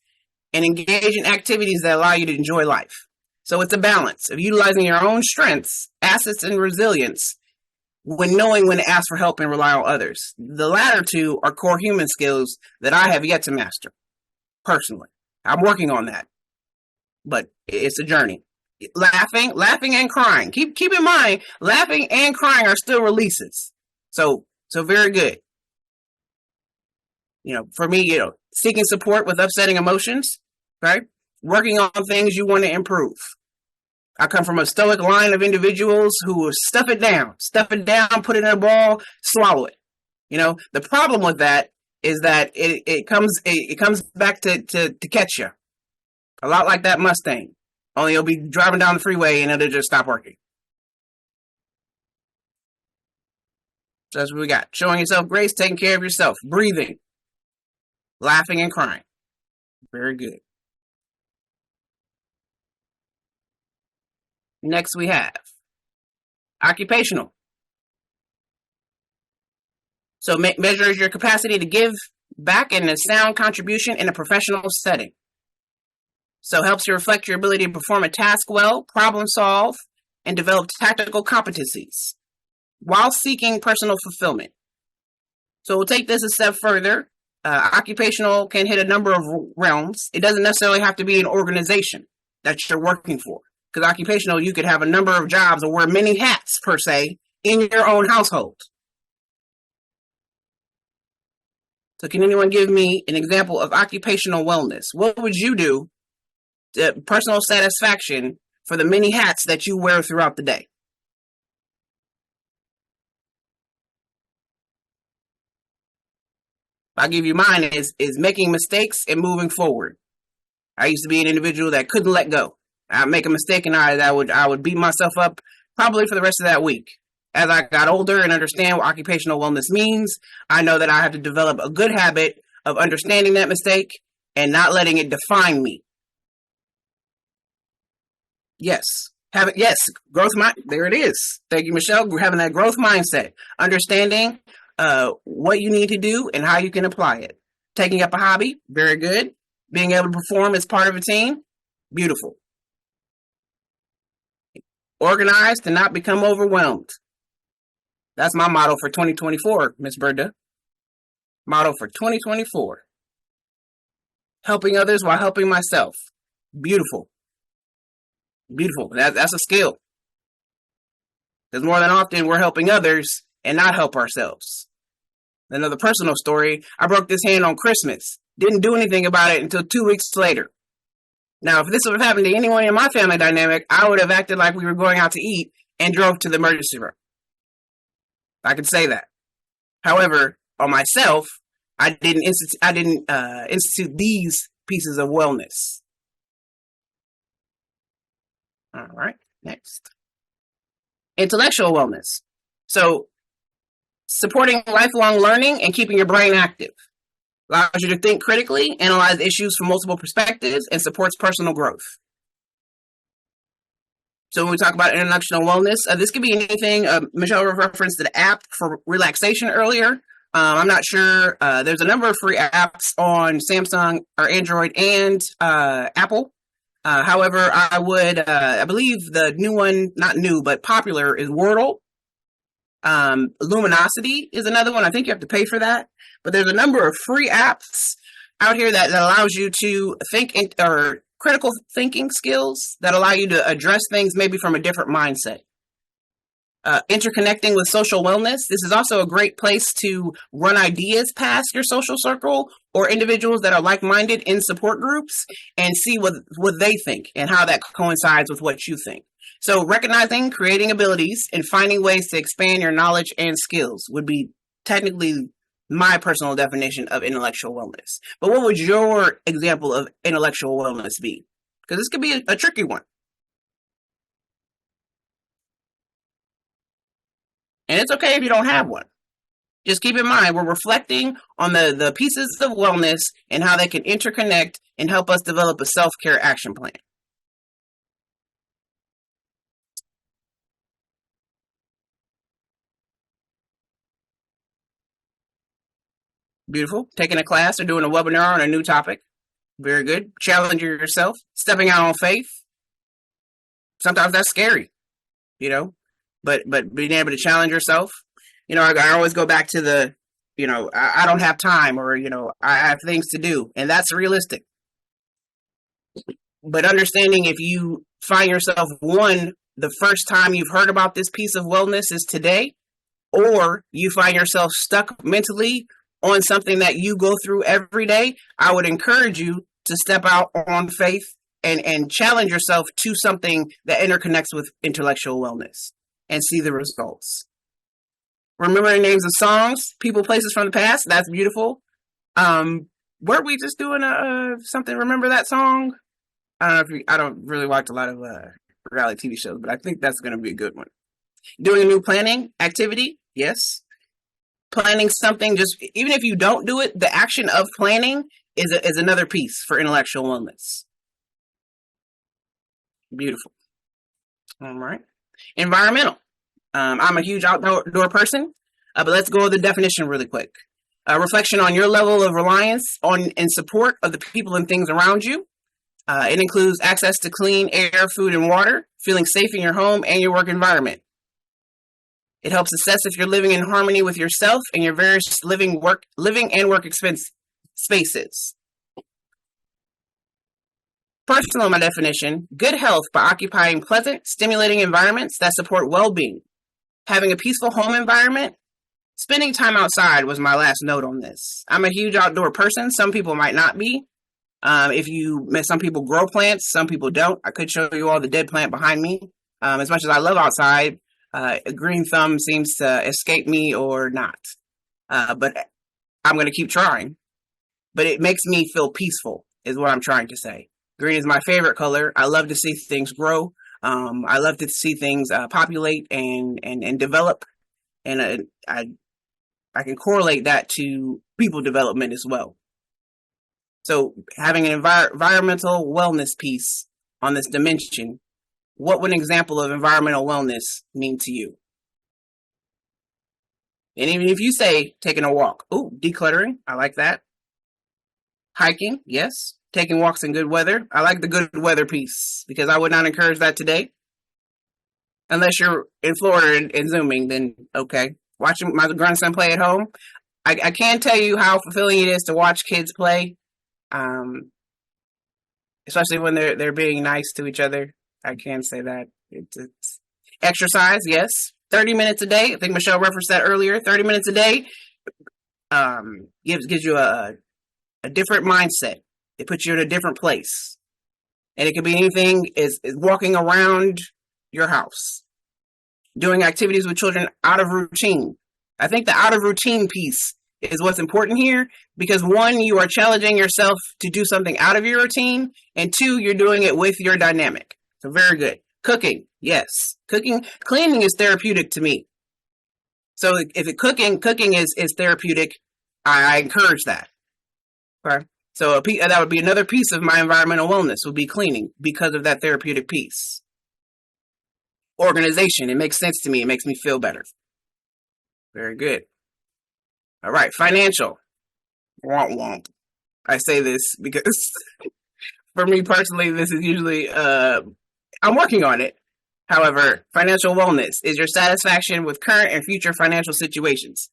Speaker 3: and engage in activities that allow you to enjoy life. So it's a balance of utilizing your own strengths, assets, and resilience when knowing when to ask for help and rely on others. The latter 2 are core human skills that I have yet to master, personally. I'm working on that, but it's a journey. Laughing and crying. Keep in mind, laughing and crying are still releases. So very good. For me, seeking support with upsetting emotions, right? Working on things you want to improve. I come from a stoic line of individuals who will stuff it down, put it in a ball, swallow it. The problem with that is that it comes back to catch you. A lot like that Mustang. Only you'll be driving down the freeway and it'll just stop working. So that's what we got. Showing yourself grace, taking care of yourself, breathing, laughing and crying. Very good. Next we have occupational. So measures your capacity to give back in a sound contribution in a professional setting. So helps you reflect your ability to perform a task well, problem solve, and develop tactical competencies while seeking personal fulfillment. So we'll take this a step further. Occupational can hit a number of realms. It doesn't necessarily have to be an organization that you're working for. Because occupational, you could have a number of jobs or wear many hats, per se, in your own household. So can anyone give me an example of occupational wellness? What would you do to personal satisfaction for the many hats that you wear throughout the day? I'll give you mine is making mistakes and moving forward. I used to be an individual that couldn't let go. I'd make a mistake and I would beat myself up probably for the rest of that week. As I got older and understand what occupational wellness means, I know that I have to develop a good habit of understanding that mistake and not letting it define me. Yes. Growth mind. There it is. Thank you, Michelle. We're having that growth mindset. Understanding what you need to do and how you can apply it. Taking up a hobby. Very good. Being able to perform as part of a team. Beautiful. Organized to not become overwhelmed. That's my motto for 2024, Miss Berda. Motto for 2024. Helping others while helping myself. Beautiful. Beautiful. That's a skill. Because more than often we're helping others and not help ourselves. Another personal story. I broke this hand on Christmas. Didn't do anything about it until 2 weeks later. Now, if this would have happened to anyone in my family dynamic, I would have acted like we were going out to eat and drove to the emergency room. I could say that. However, on myself, I didn't institute these pieces of wellness. All right, next. Intellectual wellness. So, supporting lifelong learning and keeping your brain active. Allows you to think critically, analyze issues from multiple perspectives, and supports personal growth. So when we talk about intellectual wellness, this could be anything. Michelle referenced the app for relaxation earlier. I'm not sure. There's a number of free apps on Samsung or Android and Apple. However, I believe the new one, not new, but popular is Wordle. Luminosity is another one. I think you have to pay for that, but there's a number of free apps out here that allows you to think or critical thinking skills that allow you to address things maybe from a different mindset. Interconnecting with social wellness. This is also a great place to run ideas past your social circle or individuals that are like-minded in support groups and see what they think and how that coincides with what you think. So recognizing, creating abilities, and finding ways to expand your knowledge and skills would be technically my personal definition of intellectual wellness. But what would your example of intellectual wellness be? Because this could be a tricky one. And it's okay if you don't have one. Just keep in mind, we're reflecting on the pieces of wellness and how they can interconnect and help us develop a self-care action plan. Beautiful. Taking a class or doing a webinar on a new topic. Very good. Challenging yourself. Stepping out on faith. Sometimes that's scary, you know, but being able to challenge yourself. You know, I always go back to the, you know, I don't have time, or, you know, I have things to do, and that's realistic. But understanding if you find yourself, the first time you've heard about this piece of wellness is today, or you find yourself stuck mentally on something that you go through every day, I would encourage you to step out on faith and challenge yourself to something that interconnects with intellectual wellness and see the results. Remembering names of songs, people, places from the past. That's beautiful. Weren't we just doing something? Remember that song? I don't really watch a lot of reality TV shows, but I think that's going to be a good one. Doing a new planning activity. Yes. Planning something, just even if you don't do it, the action of planning is another piece for intellectual wellness. Beautiful. All right. Environmental. I'm a huge outdoor person, but let's go over the definition really quick. Reflection on your level of reliance on and support of the people and things around you. It includes access to clean air, food, and water, feeling safe in your home and your work environment. It helps assess if you're living in harmony with yourself and your various living and work spaces. Personal, my definition, good health by occupying pleasant, stimulating environments that support well-being. Having a peaceful home environment. Spending time outside was my last note on this. I'm a huge outdoor person. Some people might not be. Some people grow plants, some people don't. I could show you all the dead plant behind me. As much as I love outside, a green thumb seems to escape me or not. But I'm going to keep trying. But it makes me feel peaceful, is what I'm trying to say. Green is my favorite color. I love to see things grow. I love to see things populate and develop. And I can correlate that to people development as well. So having an environmental wellness piece on this dimension, what would an example of environmental wellness mean to you? And even if you say taking a walk, decluttering, I like that. Hiking, yes. Taking walks in good weather. I like the good weather piece because I would not encourage that today. Unless you're in Florida and Zooming, then okay. Watching my grandson play at home. I can't tell you how fulfilling it is to watch kids play. Especially when they're being nice to each other. I can say that. It's exercise, yes. 30 minutes a day. I think Michelle referenced that earlier. 30 minutes a day gives you a different mindset. It puts you in a different place. And it could be anything is walking around your house. Doing activities with children out of routine. I think the out of routine piece is what's important here because one, you are challenging yourself to do something out of your routine, and two, you're doing it with your dynamic. So very good. Cooking, yes. Cleaning is therapeutic to me. So if cooking is therapeutic, I encourage that. Okay. So that would be another piece of my environmental wellness would be cleaning because of that therapeutic piece. Organization, it makes sense to me. It makes me feel better. Very good. All right, financial. Womp womp. I say this because For me personally, this is usually, I'm working on it. However, financial wellness is your satisfaction with current and future financial situations.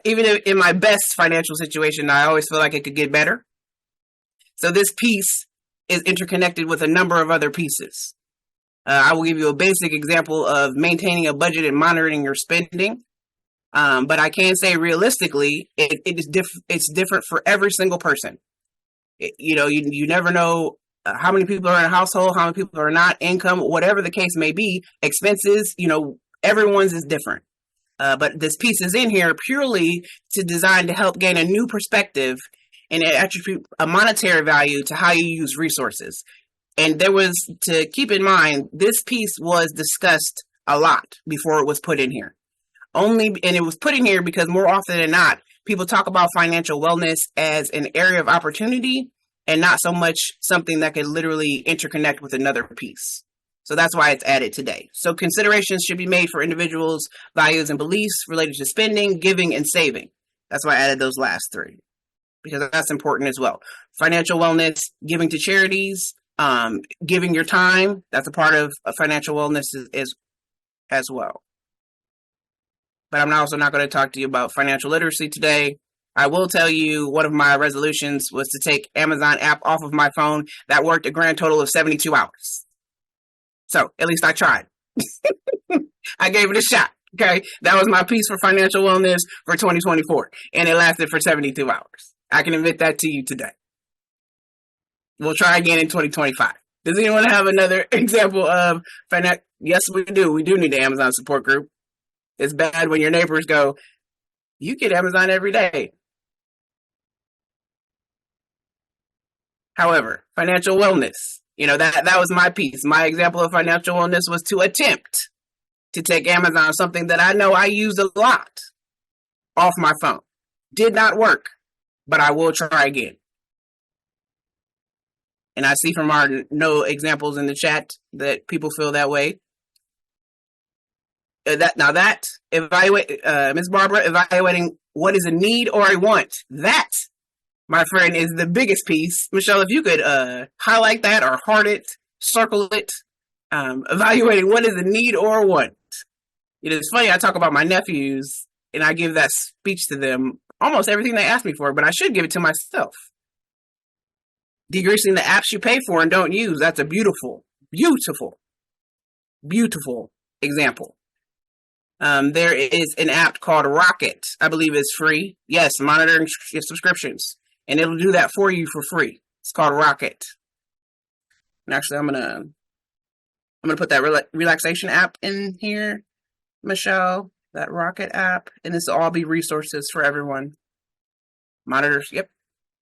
Speaker 3: Even in my best financial situation, I always feel like it could get better. So this piece is interconnected with a number of other pieces. I will give you a basic example of maintaining a budget and monitoring your spending. But I can say realistically, it's different for every single person. You never know how many people are in a household, how many people are not, income, whatever the case may be, expenses, everyone's is different. But this piece is in here purely designed to help gain a new perspective and attribute a monetary value to how you use resources. And to keep in mind, this piece was discussed a lot before it was put in here. And it was put in here because more often than not, people talk about financial wellness as an area of opportunity and not so much something that can literally interconnect with another piece. So that's why it's added today. So considerations should be made for individuals' values and beliefs related to spending, giving, and saving. That's why I added those last three, because that's important as well. Financial wellness, giving to charities, giving your time, that's a part of financial wellness as well. But I'm also not going to talk to you about financial literacy today. I will tell you one of my resolutions was to take Amazon app off of my phone. That worked a grand total of 72 hours. So at least I tried. I gave it a shot. Okay. That was my piece for financial wellness for 2024. And it lasted for 72 hours. I can admit that to you today. We'll try again in 2025. Does anyone have another example of financial? Yes, we do. We do need the Amazon support group. It's bad when your neighbors go, you get Amazon every day. However, financial wellness, that was my piece. My example of financial wellness was to attempt to take Amazon, something that I know I use a lot, off my phone. Did not work, but I will try again. And I see from our no examples in the chat that people feel that way. Ms. Barbara, evaluating what is a need or a want. That, my friend, is the biggest piece. Michelle, if you could highlight that or heart it, circle it, evaluating what is a need or a want. It's funny, I talk about my nephews and I give that speech to them, almost everything they ask me for, but I should give it to myself. Decreasing the apps you pay for and don't use. That's a beautiful, beautiful, beautiful example. There is an app called Rocket. I believe it's free. Yes, monitoring subscriptions. And it'll do that for you for free. It's called Rocket. And actually, I'm gonna put that relaxation app in here, Michelle. That Rocket app, and this will all be resources for everyone. Monitors. Yep,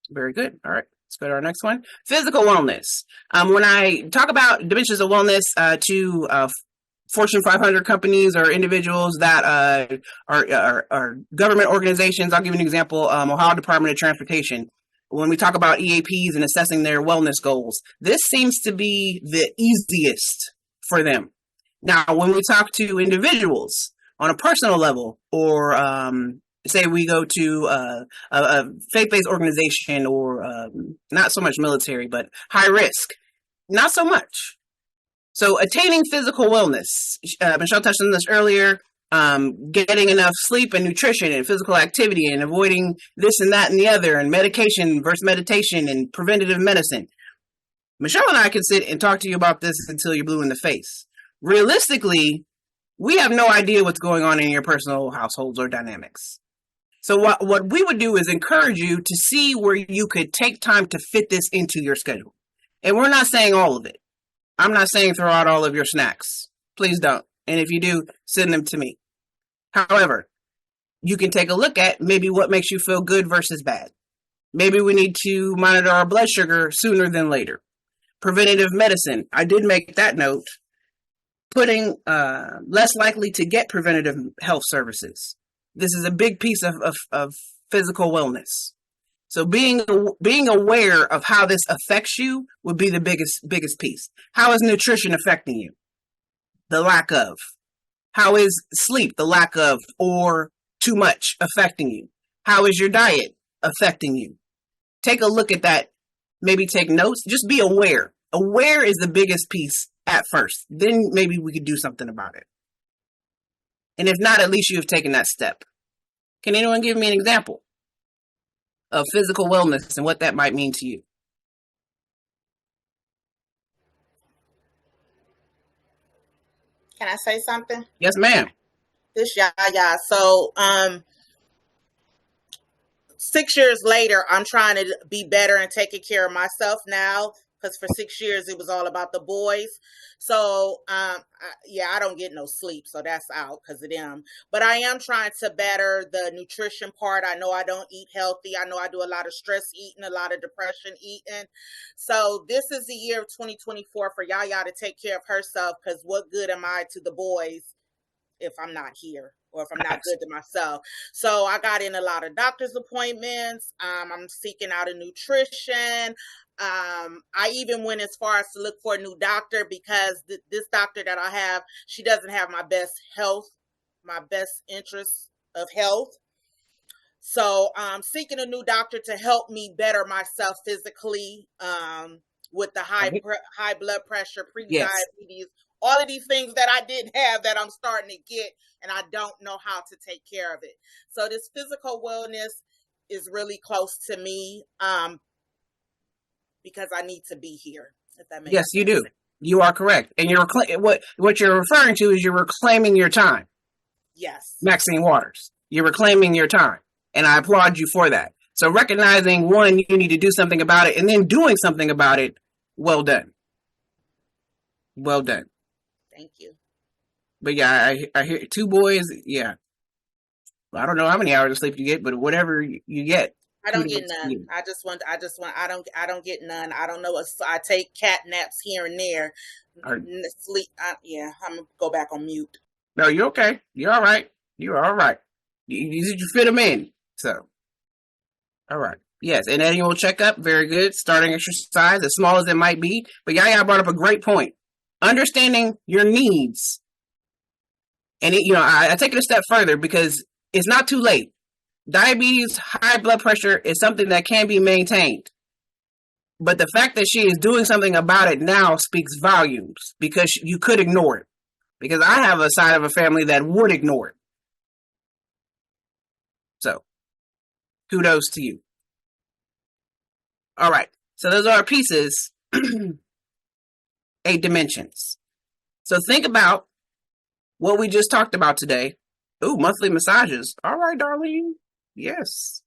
Speaker 3: very good. All right. Let's go to our next one. Physical wellness. When I talk about dimensions of wellness to Fortune 500 companies or individuals that are government organizations, I'll give you an example. Ohio Department of Transportation. When we talk about EAPs and assessing their wellness goals, this seems to be the easiest for them. Now, when we talk to individuals on a personal level, or say we go to a faith-based organization, or not so much military, but high risk, not so much. So attaining physical wellness, Michelle touched on this earlier, getting enough sleep and nutrition and physical activity and avoiding this and that and the other, and medication versus meditation and preventative medicine. Michelle and I can sit and talk to you about this until you're blue in the face. Realistically, we have no idea what's going on in your personal households or dynamics. So what we would do is encourage you to see where you could take time to fit this into your schedule. And we're not saying all of it. I'm not saying throw out all of your snacks. Please don't. And if you do, send them to me. However, you can take a look at maybe what makes you feel good versus bad. Maybe we need to monitor our blood sugar sooner than later. Preventative medicine. I did make that note. Putting less likely to get preventative health services. This is a big piece of physical wellness. So being aware of how this affects you would be the biggest piece. How is nutrition affecting you? The lack of. How is sleep, the lack of, or too much affecting you? How is your diet affecting you? Take a look at that maybe take notes. Just be aware. Aware is the biggest piece at first. Then maybe we could do something about it. And if not, at least you have taken that step. Can anyone give me an example of physical wellness and what that might mean to you?
Speaker 4: Can I say something?
Speaker 3: Yes, ma'am.
Speaker 4: This Yaya. So 6 years later, I'm trying to be better and taking care of myself now, because for 6 years it was all about the boys. So I don't get no sleep, so that's out because of them. But I am trying to better the nutrition part. I know I don't eat healthy. I know I do a lot of stress eating, a lot of depression eating. So this is the year of 2024 for Yaya to take care of herself, because what good am I to the boys if I'm not here, or if I'm not good to myself? So I got in a lot of doctor's appointments. I'm seeking out a nutrition. I even went as far as to look for a new doctor, because this doctor that I have, she doesn't have my best interest of health. So I'm seeking a new doctor to help me better myself physically, with the high blood pressure, pre-diabetes, all of these things that I didn't have that I'm starting to get, and I don't know how to take care of it. So this physical wellness is really close to me, because I need to be here. If that makes
Speaker 3: Yes,
Speaker 4: sense.
Speaker 3: you do. You are correct. And what you're referring to is you're reclaiming your time.
Speaker 4: Yes.
Speaker 3: Maxine Waters, you're reclaiming your time. And I applaud you for that. So recognizing, one, you need to do something about it, and then doing something about it. Well done. Well done.
Speaker 4: Thank you.
Speaker 3: But yeah, I hear 2 boys. Yeah. I don't know how many hours of sleep you get, but whatever you get.
Speaker 4: I don't get none. I don't get none. I don't know. I take cat naps here and there. Sleep. I'm going to go back on mute.
Speaker 3: No, you're okay. You're all right. You're all right. You fit them in. So, all right. Yes, an annual checkup. Very good. Starting exercise, as small as it might be. But Yaya brought up a great point. Understanding your needs. And I take it a step further, because it's not too late. Diabetes, high blood pressure is something that can be maintained. But the fact that she is doing something about it now speaks volumes, because you could ignore it. Because I have a side of a family that would ignore it. So, kudos to you. All right. So those are our pieces. 8 dimensions. So think about what we just talked about today. Ooh, monthly massages. All right, Darlene. Yes.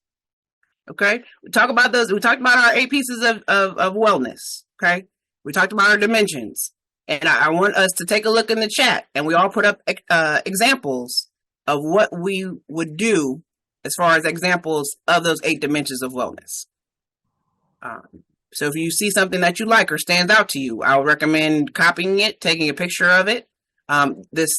Speaker 3: Okay. We talked about those. We talked about our 8 pieces of wellness. Okay. We talked about our dimensions. And I want us to take a look in the chat, and we all put up examples of what we would do as far as examples of those 8 dimensions of wellness. So if you see something that you like or stands out to you, I would recommend copying it, taking a picture of it. This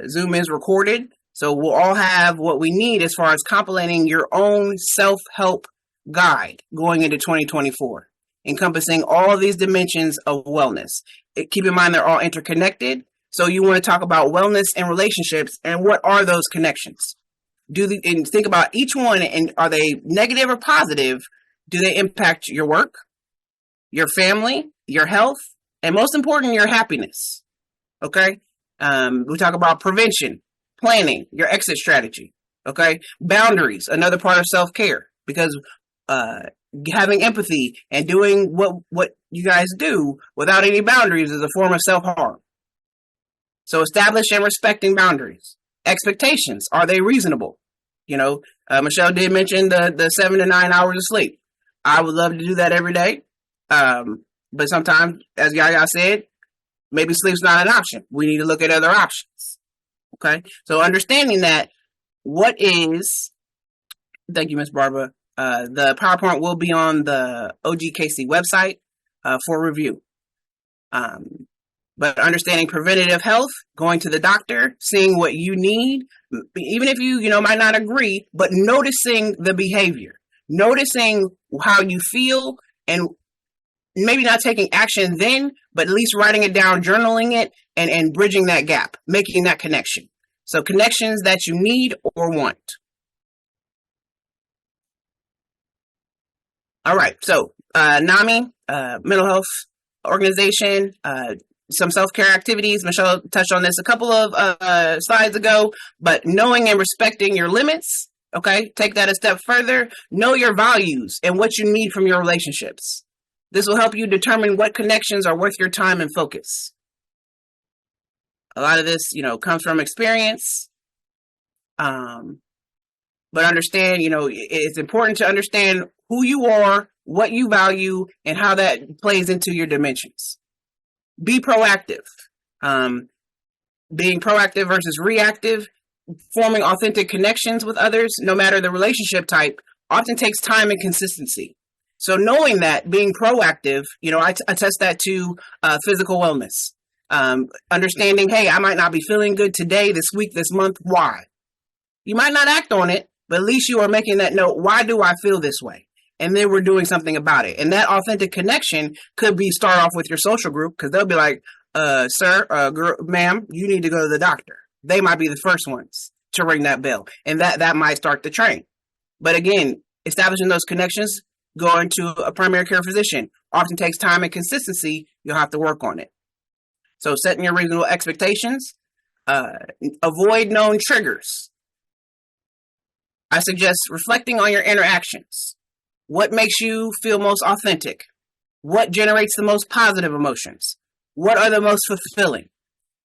Speaker 3: Zoom is recorded, so we'll all have what we need as far as compiling your own self-help guide going into 2024, encompassing all of these dimensions of wellness. Keep in mind they're all interconnected, so you want to talk about wellness and relationships, and what are those connections? And think about each one, and are they negative or positive? Do they impact your work, your family, your health, and most important, your happiness? Okay? We talk about prevention, planning, your exit strategy. Okay? Boundaries, another part of self-care, because having empathy and doing what you guys do without any boundaries is a form of self-harm. So establish and respecting boundaries. Expectations, are they reasonable? Michelle did mention the 7 to 9 hours of sleep. I would love to do that every day. But sometimes, as Yaya said, maybe sleep's not an option. We need to look at other options. Okay? So understanding that, thank you, Miss Barbara. The PowerPoint will be on the OGKC website for review. But understanding preventative health, going to the doctor, seeing what you need, even if you might not agree, but noticing the behavior, noticing how you feel, and maybe not taking action then, but at least writing it down, journaling it, and bridging that gap, making that connection. So connections that you need or want. All right. So, Nami, mental health organization, some self-care activities. Michelle touched on this a couple of slides ago, but knowing and respecting your limits. Okay, take that a step further. Know your values and what you need from your relationships. This will help you determine what connections are worth your time and focus. A lot of this, comes from experience. But understand, it's important to understand who you are, what you value, and how that plays into your dimensions. Be proactive. Being proactive versus reactive, forming authentic connections with others, no matter the relationship type, often takes time and consistency. So knowing that, being proactive, I attest that to physical wellness. Understanding, hey, I might not be feeling good today, this week, this month. Why? You might not act on it, but at least you are making that note. Why do I feel this way? And then we're doing something about it. And that authentic connection could be start off with your social group, because they'll be like, sir, girl, ma'am, you need to go to the doctor. They might be the first ones to ring that bell. And that might start the train. But again, establishing those connections, going to a primary care physician often takes time and consistency. You'll have to work on it. So setting your reasonable expectations, avoid known triggers. I suggest reflecting on your interactions. What makes you feel most authentic? What generates the most positive emotions? What are the most fulfilling?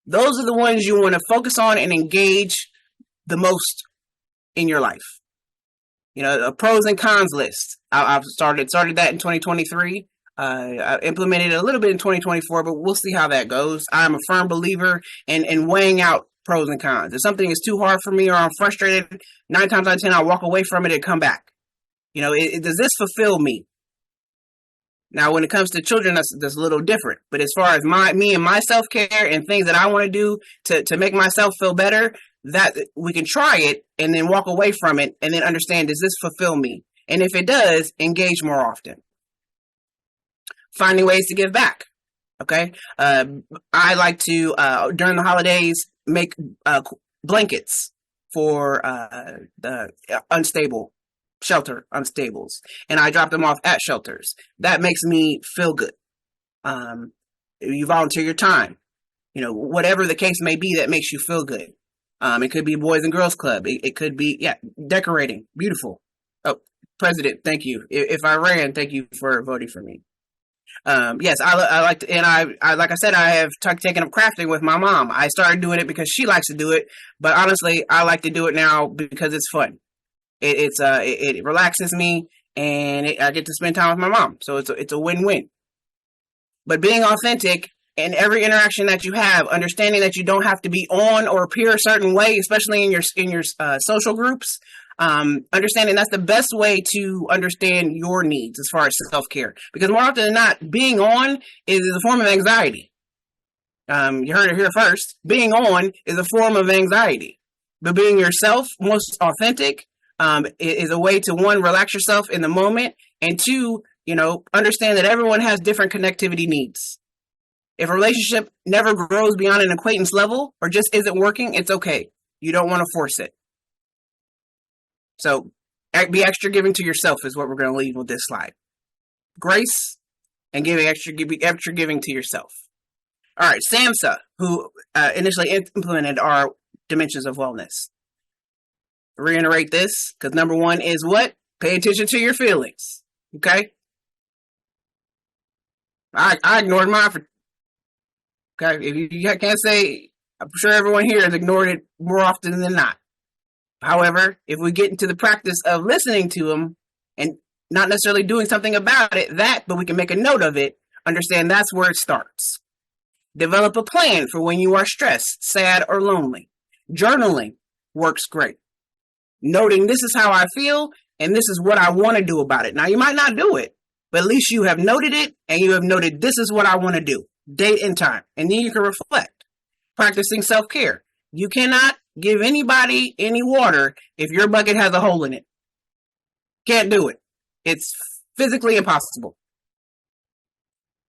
Speaker 3: Those are the ones you want to focus on and engage the most in your life. A pros and cons list. I've started that in 2023. I implemented it a little bit in 2024, but we'll see how that goes. I'm a firm believer in weighing out pros and cons. If something is too hard for me or I'm frustrated, 9 times out of 10, I'll walk away from it and come back. Does this fulfill me? Now, when it comes to children, that's a little different. But as far as me and my self-care and things that I want to do to make myself feel better, that we can try it and then walk away from it and then understand, does this fulfill me? And if it does, engage more often. Finding ways to give back. Okay. I like to, during the holidays, make blankets for the unstables, and I drop them off at shelters. That makes me feel good. You volunteer your time, whatever the case may be that makes you feel good. It could be Boys and Girls Club. It could be, decorating. Beautiful. Oh, President, thank you. If I ran, thank you for voting for me. Yes, I like to, and I like I said, I have taken up crafting with my mom. I started doing it because she likes to do it, but honestly, I like to do it now because it's fun. It relaxes me, and I get to spend time with my mom. So it's a win-win. But being authentic in every interaction that you have, understanding that you don't have to be on or appear a certain way, especially in your social groups. Understanding that's the best way to understand your needs as far as self-care, because more often than not, being on is a form of anxiety. You heard it here first. Being on is a form of anxiety, but being yourself, most authentic, is a way to, one, relax yourself in the moment, and two, understand that everyone has different connectivity needs. If a relationship never grows beyond an acquaintance level or just isn't working, it's okay. You don't want to force it. So be extra giving to yourself is what we're going to leave with this slide. Grace and be extra giving to yourself. All right, SAMHSA, who initially implemented our dimensions of wellness. Reiterate this, because number one is what? Pay attention to your feelings. Okay? I ignored mine for. Okay, if you can't say, I'm sure everyone here has ignored it more often than not. However, if we get into the practice of listening to them and not necessarily doing something about it, but we can make a note of it, understand that's where it starts. Develop a plan for when you are stressed, sad, or lonely. Journaling works great. Noting this is how I feel and this is what I want to do about it. Now, you might not do it, but at least you have noted it and you have noted this is what I want to do, date and time. And then you can reflect. Practicing self-care. You cannot give anybody any water if your bucket has a hole in it. Can't do it. It's physically impossible.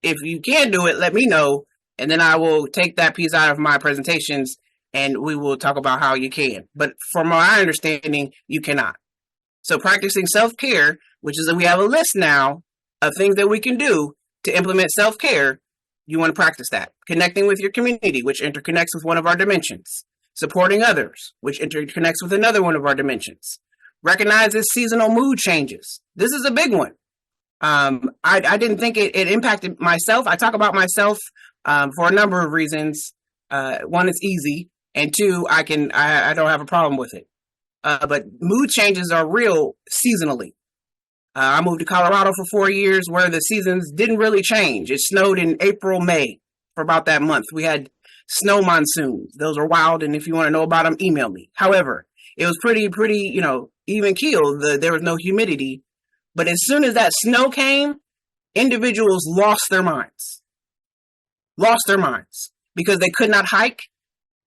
Speaker 3: If you can do it, let me know, and then I will take that piece out of my presentations and we will talk about how you can. But from my understanding, you cannot. So practicing self-care, which is that we have a list now of things that we can do To implement self-care, you want to practice that. Connecting with your community, which interconnects with one of our dimensions. Supporting others, which interconnects with another one of our dimensions. Recognizes seasonal mood changes. This is a big one. I didn't think it impacted myself. I talk about myself for a number of reasons. One, it's easy, and two, I don't have a problem with it. But mood changes are real seasonally. I moved to Colorado for 4 years where the seasons didn't really change. It snowed in April, May for about that month. We had snow monsoons. Those are wild, and if you want to know about them, email me. However, it was pretty, even keel. There was no humidity. But as soon as that snow came, individuals lost their minds. Lost their minds because they could not hike.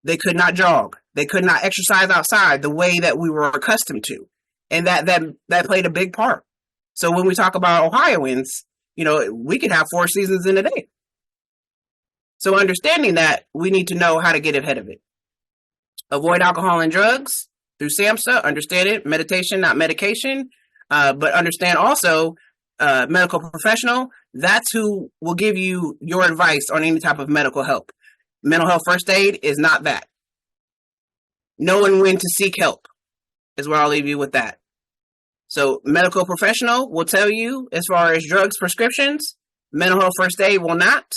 Speaker 3: They could not jog. They could not exercise outside the way that we were accustomed to. And that played a big part. So when we talk about Ohioans, we could have 4 seasons in a day. So understanding that, we need to know how to get ahead of it. Avoid alcohol and drugs through SAMHSA. Understand it. Meditation, not medication. But understand also, medical professional, that's who will give you your advice on any type of medical help. Mental health first aid is not that. Knowing when to seek help is where I'll leave you with that. So medical professional will tell you as far as drugs, prescriptions, mental health first aid will not,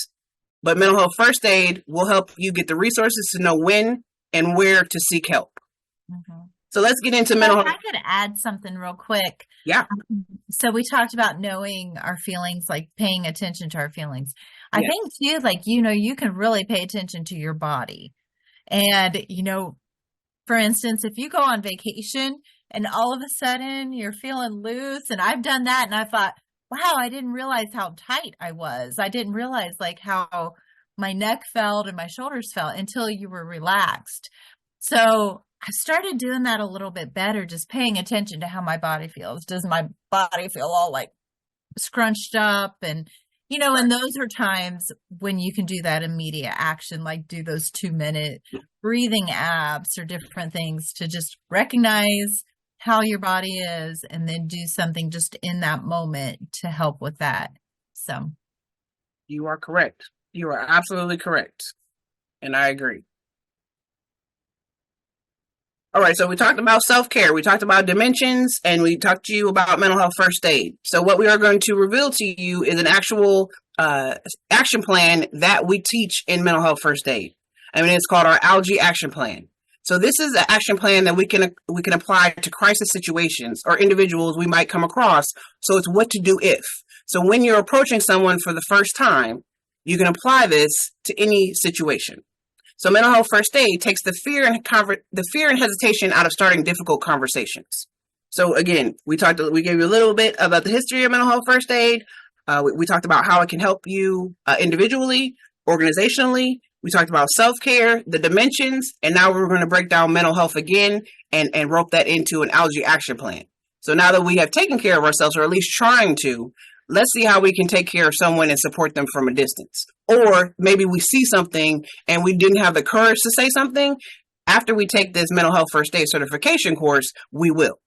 Speaker 3: but mental health first aid will help you get the resources to know when and where to seek help. Mm-hmm. So let's get into mental health.
Speaker 2: I could add something real quick.
Speaker 3: Yeah.
Speaker 2: So we talked about knowing our feelings, like paying attention to our feelings. I think too, you can really pay attention to your body. And, for instance, if you go on vacation and all of a sudden you're feeling loose, and I've done that and I thought, wow, I didn't realize how tight I was. I didn't realize how my neck felt and my shoulders felt until you were relaxed. So I started doing that a little bit better, just paying attention to how my body feels. Does my body feel all like scrunched up? And, and those are times when you can do that immediate action, like do those 2-minute breathing apps or different things to just recognize how your body is and then do something just in that moment to help with that. So
Speaker 3: you are correct. You are absolutely correct. And I agree. All right, so we talked about self-care, we talked about dimensions, and we talked to you about mental health first aid. So what we are going to reveal to you is an actual action plan that we teach in mental health first aid. It's called our Algae Action Plan. So this is an action plan that we can apply to crisis situations or individuals we might come across. So it's what to do if. So when you're approaching someone for the first time, you can apply this to any situation. So mental health first aid takes the fear and hesitation out of starting difficult conversations. So again, we gave you a little bit about the history of mental health first aid. We talked about how it can help you individually, organizationally. We talked about self-care, the dimensions, and now we're going to break down mental health again and rope that into an algae action plan. So now that we have taken care of ourselves, or at least trying to, let's see how we can take care of someone and support them from a distance. Or maybe we see something and we didn't have the courage to say something. After we take this mental health first aid certification course, we will.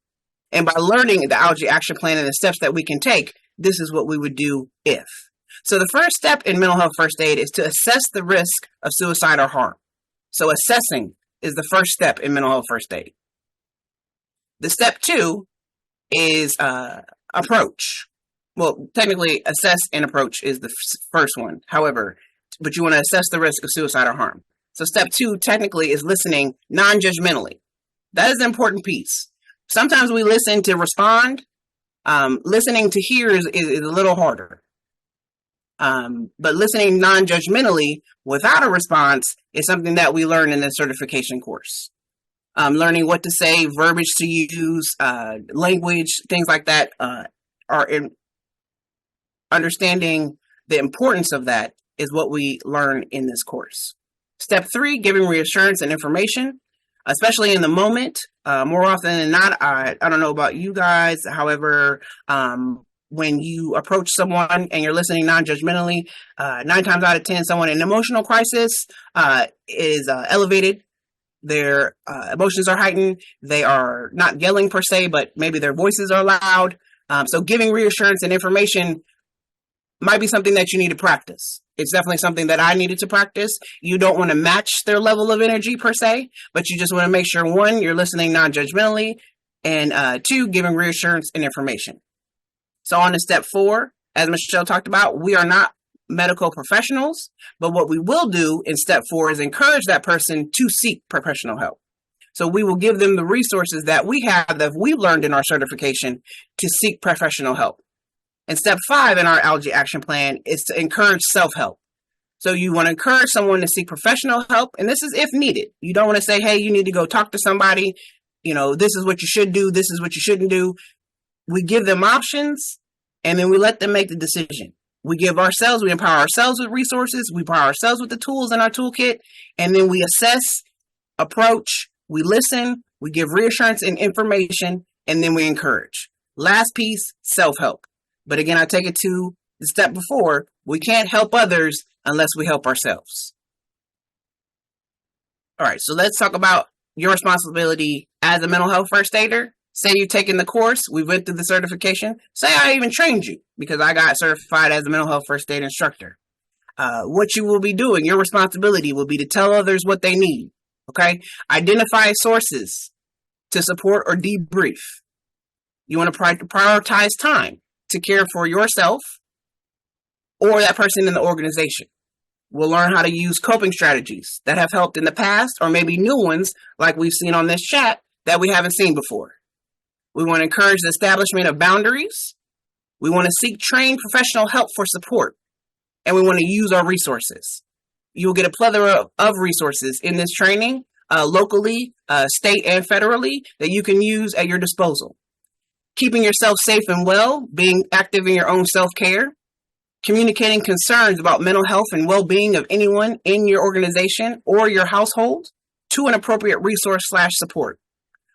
Speaker 3: And by learning the algae action plan and the steps that we can take, this is what we would do if. So the first step in mental health first aid is to assess the risk of suicide or harm. So assessing is the first step in mental health first aid. The step 2 is approach. Well, technically, assess and approach is the first one. However, but you want to assess the risk of suicide or harm. So step 2 technically is listening non-judgmentally. That is the important piece. Sometimes we listen to respond. Listening to hear is a little harder. But listening non-judgmentally without a response is something that we learn in the certification course. Learning what to say, verbiage to use, language, things like that are in. Understanding the importance of that is what we learn in this course. Step 3, giving reassurance and information, especially in the moment. More often than not, I don't know about you guys. However, when you approach someone and you're listening non-judgmentally, 9 times out of 10, someone in emotional crisis is elevated. Their emotions are heightened. They are not yelling per se, but maybe their voices are loud. So giving reassurance and information might be something that you need to practice. It's definitely something that I needed to practice. You don't want to match their level of energy per se, but you just want to make sure, one, you're listening non-judgmentally, and two, giving reassurance and information. So on to step 4, as Michelle talked about, we are not medical professionals, but what we will do in step 4 is encourage that person to seek professional help. So we will give them the resources that we have, that we learned in our certification, to seek professional help. And step 5 in our Allergy Action Plan is to encourage self-help. So you want to encourage someone to seek professional help, and this is if needed. You don't want to say, hey, you need to go talk to somebody. This is what you should do. This is what you shouldn't do. We give them options, and then we let them make the decision. We empower ourselves with resources. We empower ourselves with the tools in our toolkit, and then we assess, approach, we listen, we give reassurance and information, and then we encourage. Last piece, self-help. But again, I take it to the step before. We can't help others unless we help ourselves. All right, so let's talk about your responsibility as a mental health first aider. Say you've taken the course, we went through the certification. Say I even trained you because I got certified as a mental health first aid instructor. What you will be doing, your responsibility will be to tell others what they need. Okay? Identify sources to support or debrief. You want to prioritize time to care for yourself or that person in the organization. We'll learn how to use coping strategies that have helped in the past, or maybe new ones like we've seen on this chat that we haven't seen before. We want to encourage the establishment of boundaries. We want to seek trained professional help for support. And we want to use our resources. You'll get a plethora of resources in this training, locally, state, and federally, that you can use at your disposal. Keeping yourself safe and well, being active in your own self-care, communicating concerns about mental health and well-being of anyone in your organization or your household to an appropriate resource/support.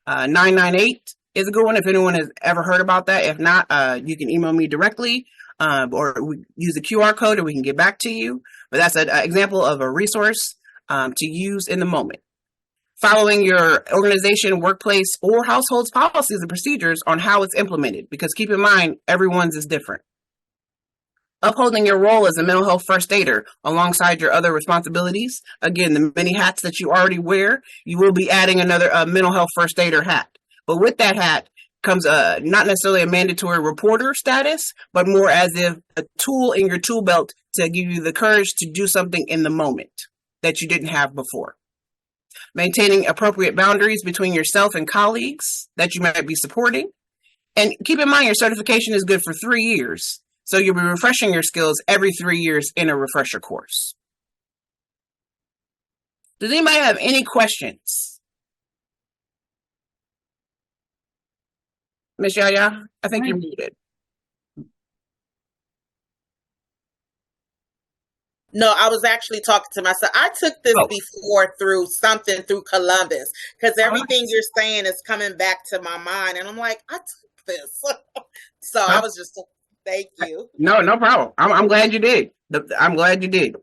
Speaker 3: 998 is a good one if anyone has ever heard about that. If not, you can email me directly or use the QR code and we can get back to you. But that's an example of a resource to use in the moment. Following your organization, workplace, or household's policies and procedures on how it's implemented, because keep in mind, everyone's is different. Upholding your role as a mental health first aider alongside your other responsibilities. Again, the many hats that you already wear, you will be adding another mental health first aider hat. But with that hat comes not necessarily a mandatory reporter status, but more as if a tool in your tool belt to give you the courage to do something in the moment that you didn't have before. Maintaining appropriate boundaries between yourself and colleagues that you might be supporting. And keep in mind, your certification is good for 3 years. So you'll be refreshing your skills every 3 years in a refresher course. Does anybody have any questions? Miss Yaya, I think you're muted.
Speaker 4: No, I was actually talking to myself. I took this before through Columbus, because everything you're saying is coming back to my mind. And I'm like, I took this. So I was just, thank you.
Speaker 3: No problem. I'm glad you did. I'm glad you did.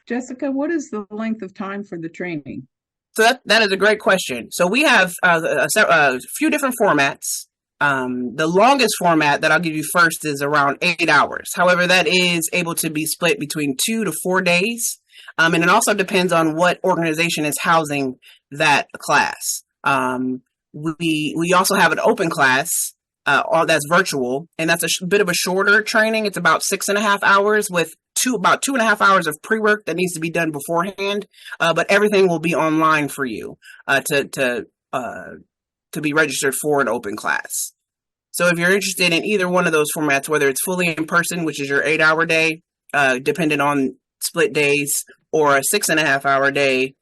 Speaker 6: Jessica, what is the length of time for the training?
Speaker 3: So that is a great question. So we have a few different formats. The longest format that I'll give you first is around 8 hours. However, that is able to be split between 2 to 4 days. And it also depends on what organization is housing that class. We also have an open class that's virtual, and that's a bit of a shorter training. It's about 6.5 hours with about 2.5 hours of pre-work that needs to be done beforehand. But everything will be online for you to be registered for an open class. So if you're interested in either one of those formats, whether it's fully in person, which is your 8-hour day, dependent on split days, or a 6.5-hour day,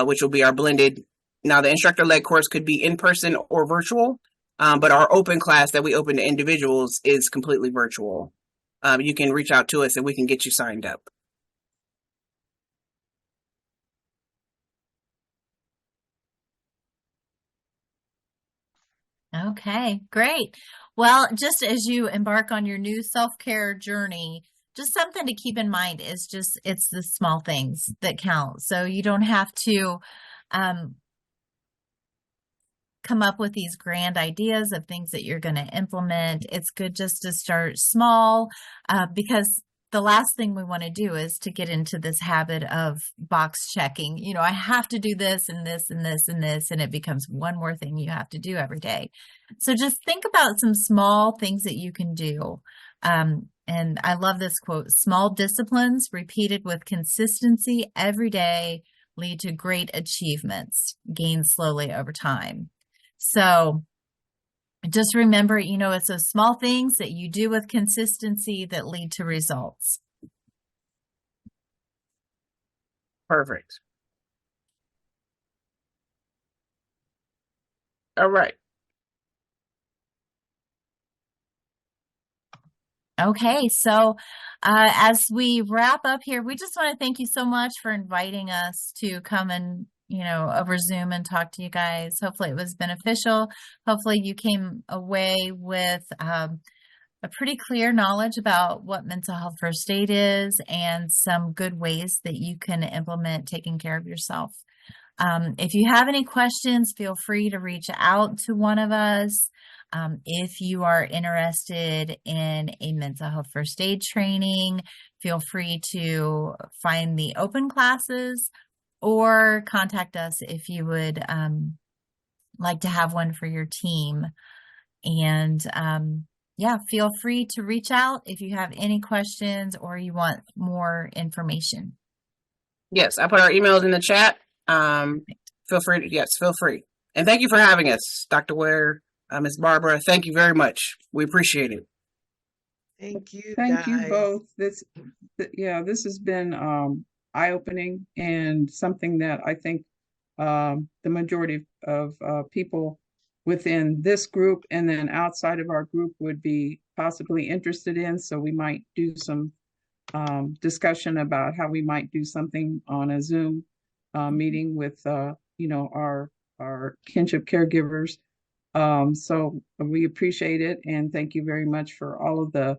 Speaker 3: which will be our blended. Now, the instructor-led course could be in person or virtual, but our open class that we open to individuals is completely virtual. You can reach out to us and we can get you signed up.
Speaker 2: Okay, great. Well, just as you embark on your new self-care journey, just something to keep in mind is it's the small things that count. So you don't have to come up with these grand ideas of things that you're going to implement. It's good just to start small, because the last thing we want to do is to get into this habit of box checking. You know, I have to do this and this and this and this, and it becomes one more thing you have to do every day. So just think about some small things that you can do. And I love this quote: small disciplines repeated with consistency every day lead to great achievements gained slowly over time. So just remember, you know, it's those small things that you do with consistency that lead to results.
Speaker 3: Perfect. All right.
Speaker 2: Okay, so as we wrap up here, we just want to thank you so much for inviting us to come and, you know, over Zoom and talk to you guys. Hopefully it was beneficial. Hopefully you came away with a pretty clear knowledge about what mental health first aid is and some good ways that you can implement taking care of yourself. If you have any questions, feel free to reach out to one of us. If you are interested in a mental health first aid training, feel free to find the open classes or contact us if you would like to have one for your team. And yeah, feel free to reach out if you have any questions or you want more information.
Speaker 3: Yes, I put our emails in the chat. Feel free. Yes, feel free. And thank you for having us, Dr. Ware, Ms. Barbara. Thank you very much. We appreciate it.
Speaker 1: Thank you,
Speaker 6: Thank you
Speaker 1: guys.
Speaker 6: both. This has been eye-opening and something that I think the majority of people within this group and then outside of our group would be possibly interested in. So we might do some discussion about how we might do something on a Zoom meeting with you know, our kinship caregivers. So we appreciate it, and thank you very much for all of the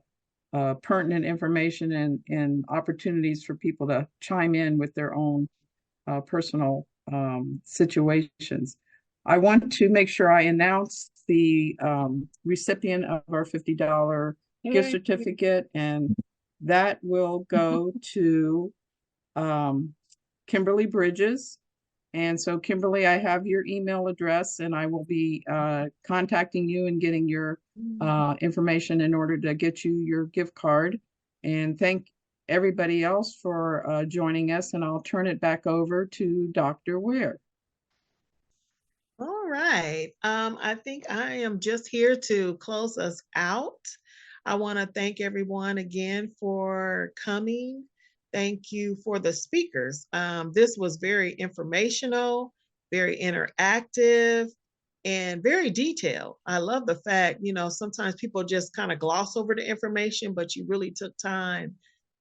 Speaker 6: pertinent information and opportunities for people to chime in with their own personal situations. I want to make sure I announce the recipient of our $50 gift certificate, and that will go to Kimberly Bridges. And so, Kimberly, I have your email address, and I will be contacting you and getting your information in order to get you your gift card. And thank everybody else for joining us, and I'll turn it back over to Dr. Ware.
Speaker 1: All right. I think I am just here to close us out. I want to thank everyone again for coming. Thank you for the speakers. This was very informational, very interactive, and very detailed. I love the fact, you know, sometimes people just kind of gloss over the information, but you really took time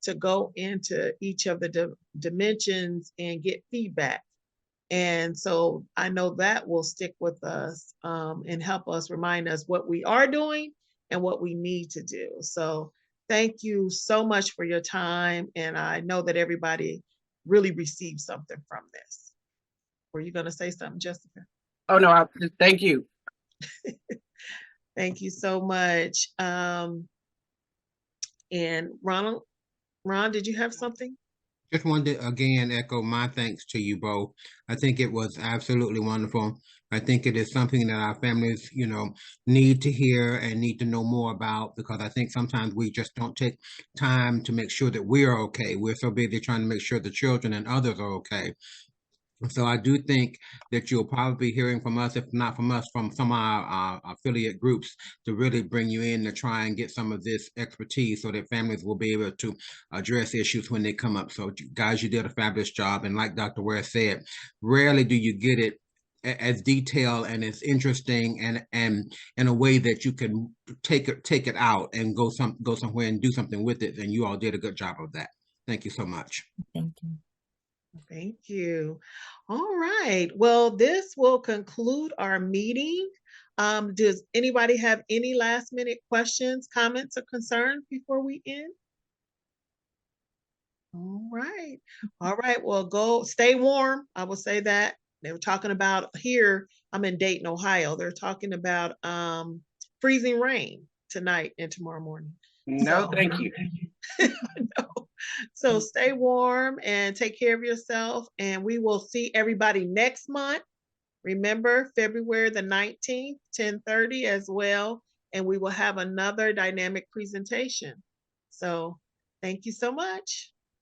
Speaker 1: to go into each of the dimensions and get feedback. And so I know that will stick with us and help us remind us what we are doing and what we need to do. So thank you so much for your time. And I know that everybody really received something from this. Were you going to say something, Jessica?
Speaker 3: Oh, no, thank you.
Speaker 1: Thank you so much. And Ron, did you have something?
Speaker 7: Just wanted to again echo my thanks to you both. I think it was absolutely wonderful. I think it is something that our families, you know, need to hear and need to know more about, because I think sometimes we just don't take time to make sure that we're okay. We're so busy trying to make sure the children and others are okay. So I do think that you'll probably be hearing from us, if not from us, from some of our affiliate groups, to really bring you in to try and get some of this expertise so that families will be able to address issues when they come up. So guys, you did a fabulous job. And like Dr. Ware said, rarely do you get it as detailed and as interesting and in a way that you can take it out and go somewhere and do something with it. And you all did a good job of that. Thank you so much.
Speaker 2: Thank you.
Speaker 1: Thank you. All right. Well, this will conclude our meeting. Does anybody have any last minute questions, comments, or concerns before we end? All right. All right. Well, go stay warm. I will say that. They were talking about here, I'm in Dayton, Ohio. They're talking about freezing rain tonight and tomorrow morning.
Speaker 3: No,
Speaker 1: So,
Speaker 3: thank you.
Speaker 1: no. So stay warm and take care of yourself. And we will see everybody next month. Remember, February the 19th, 10:30 as well. And we will have another dynamic presentation. So thank you so much.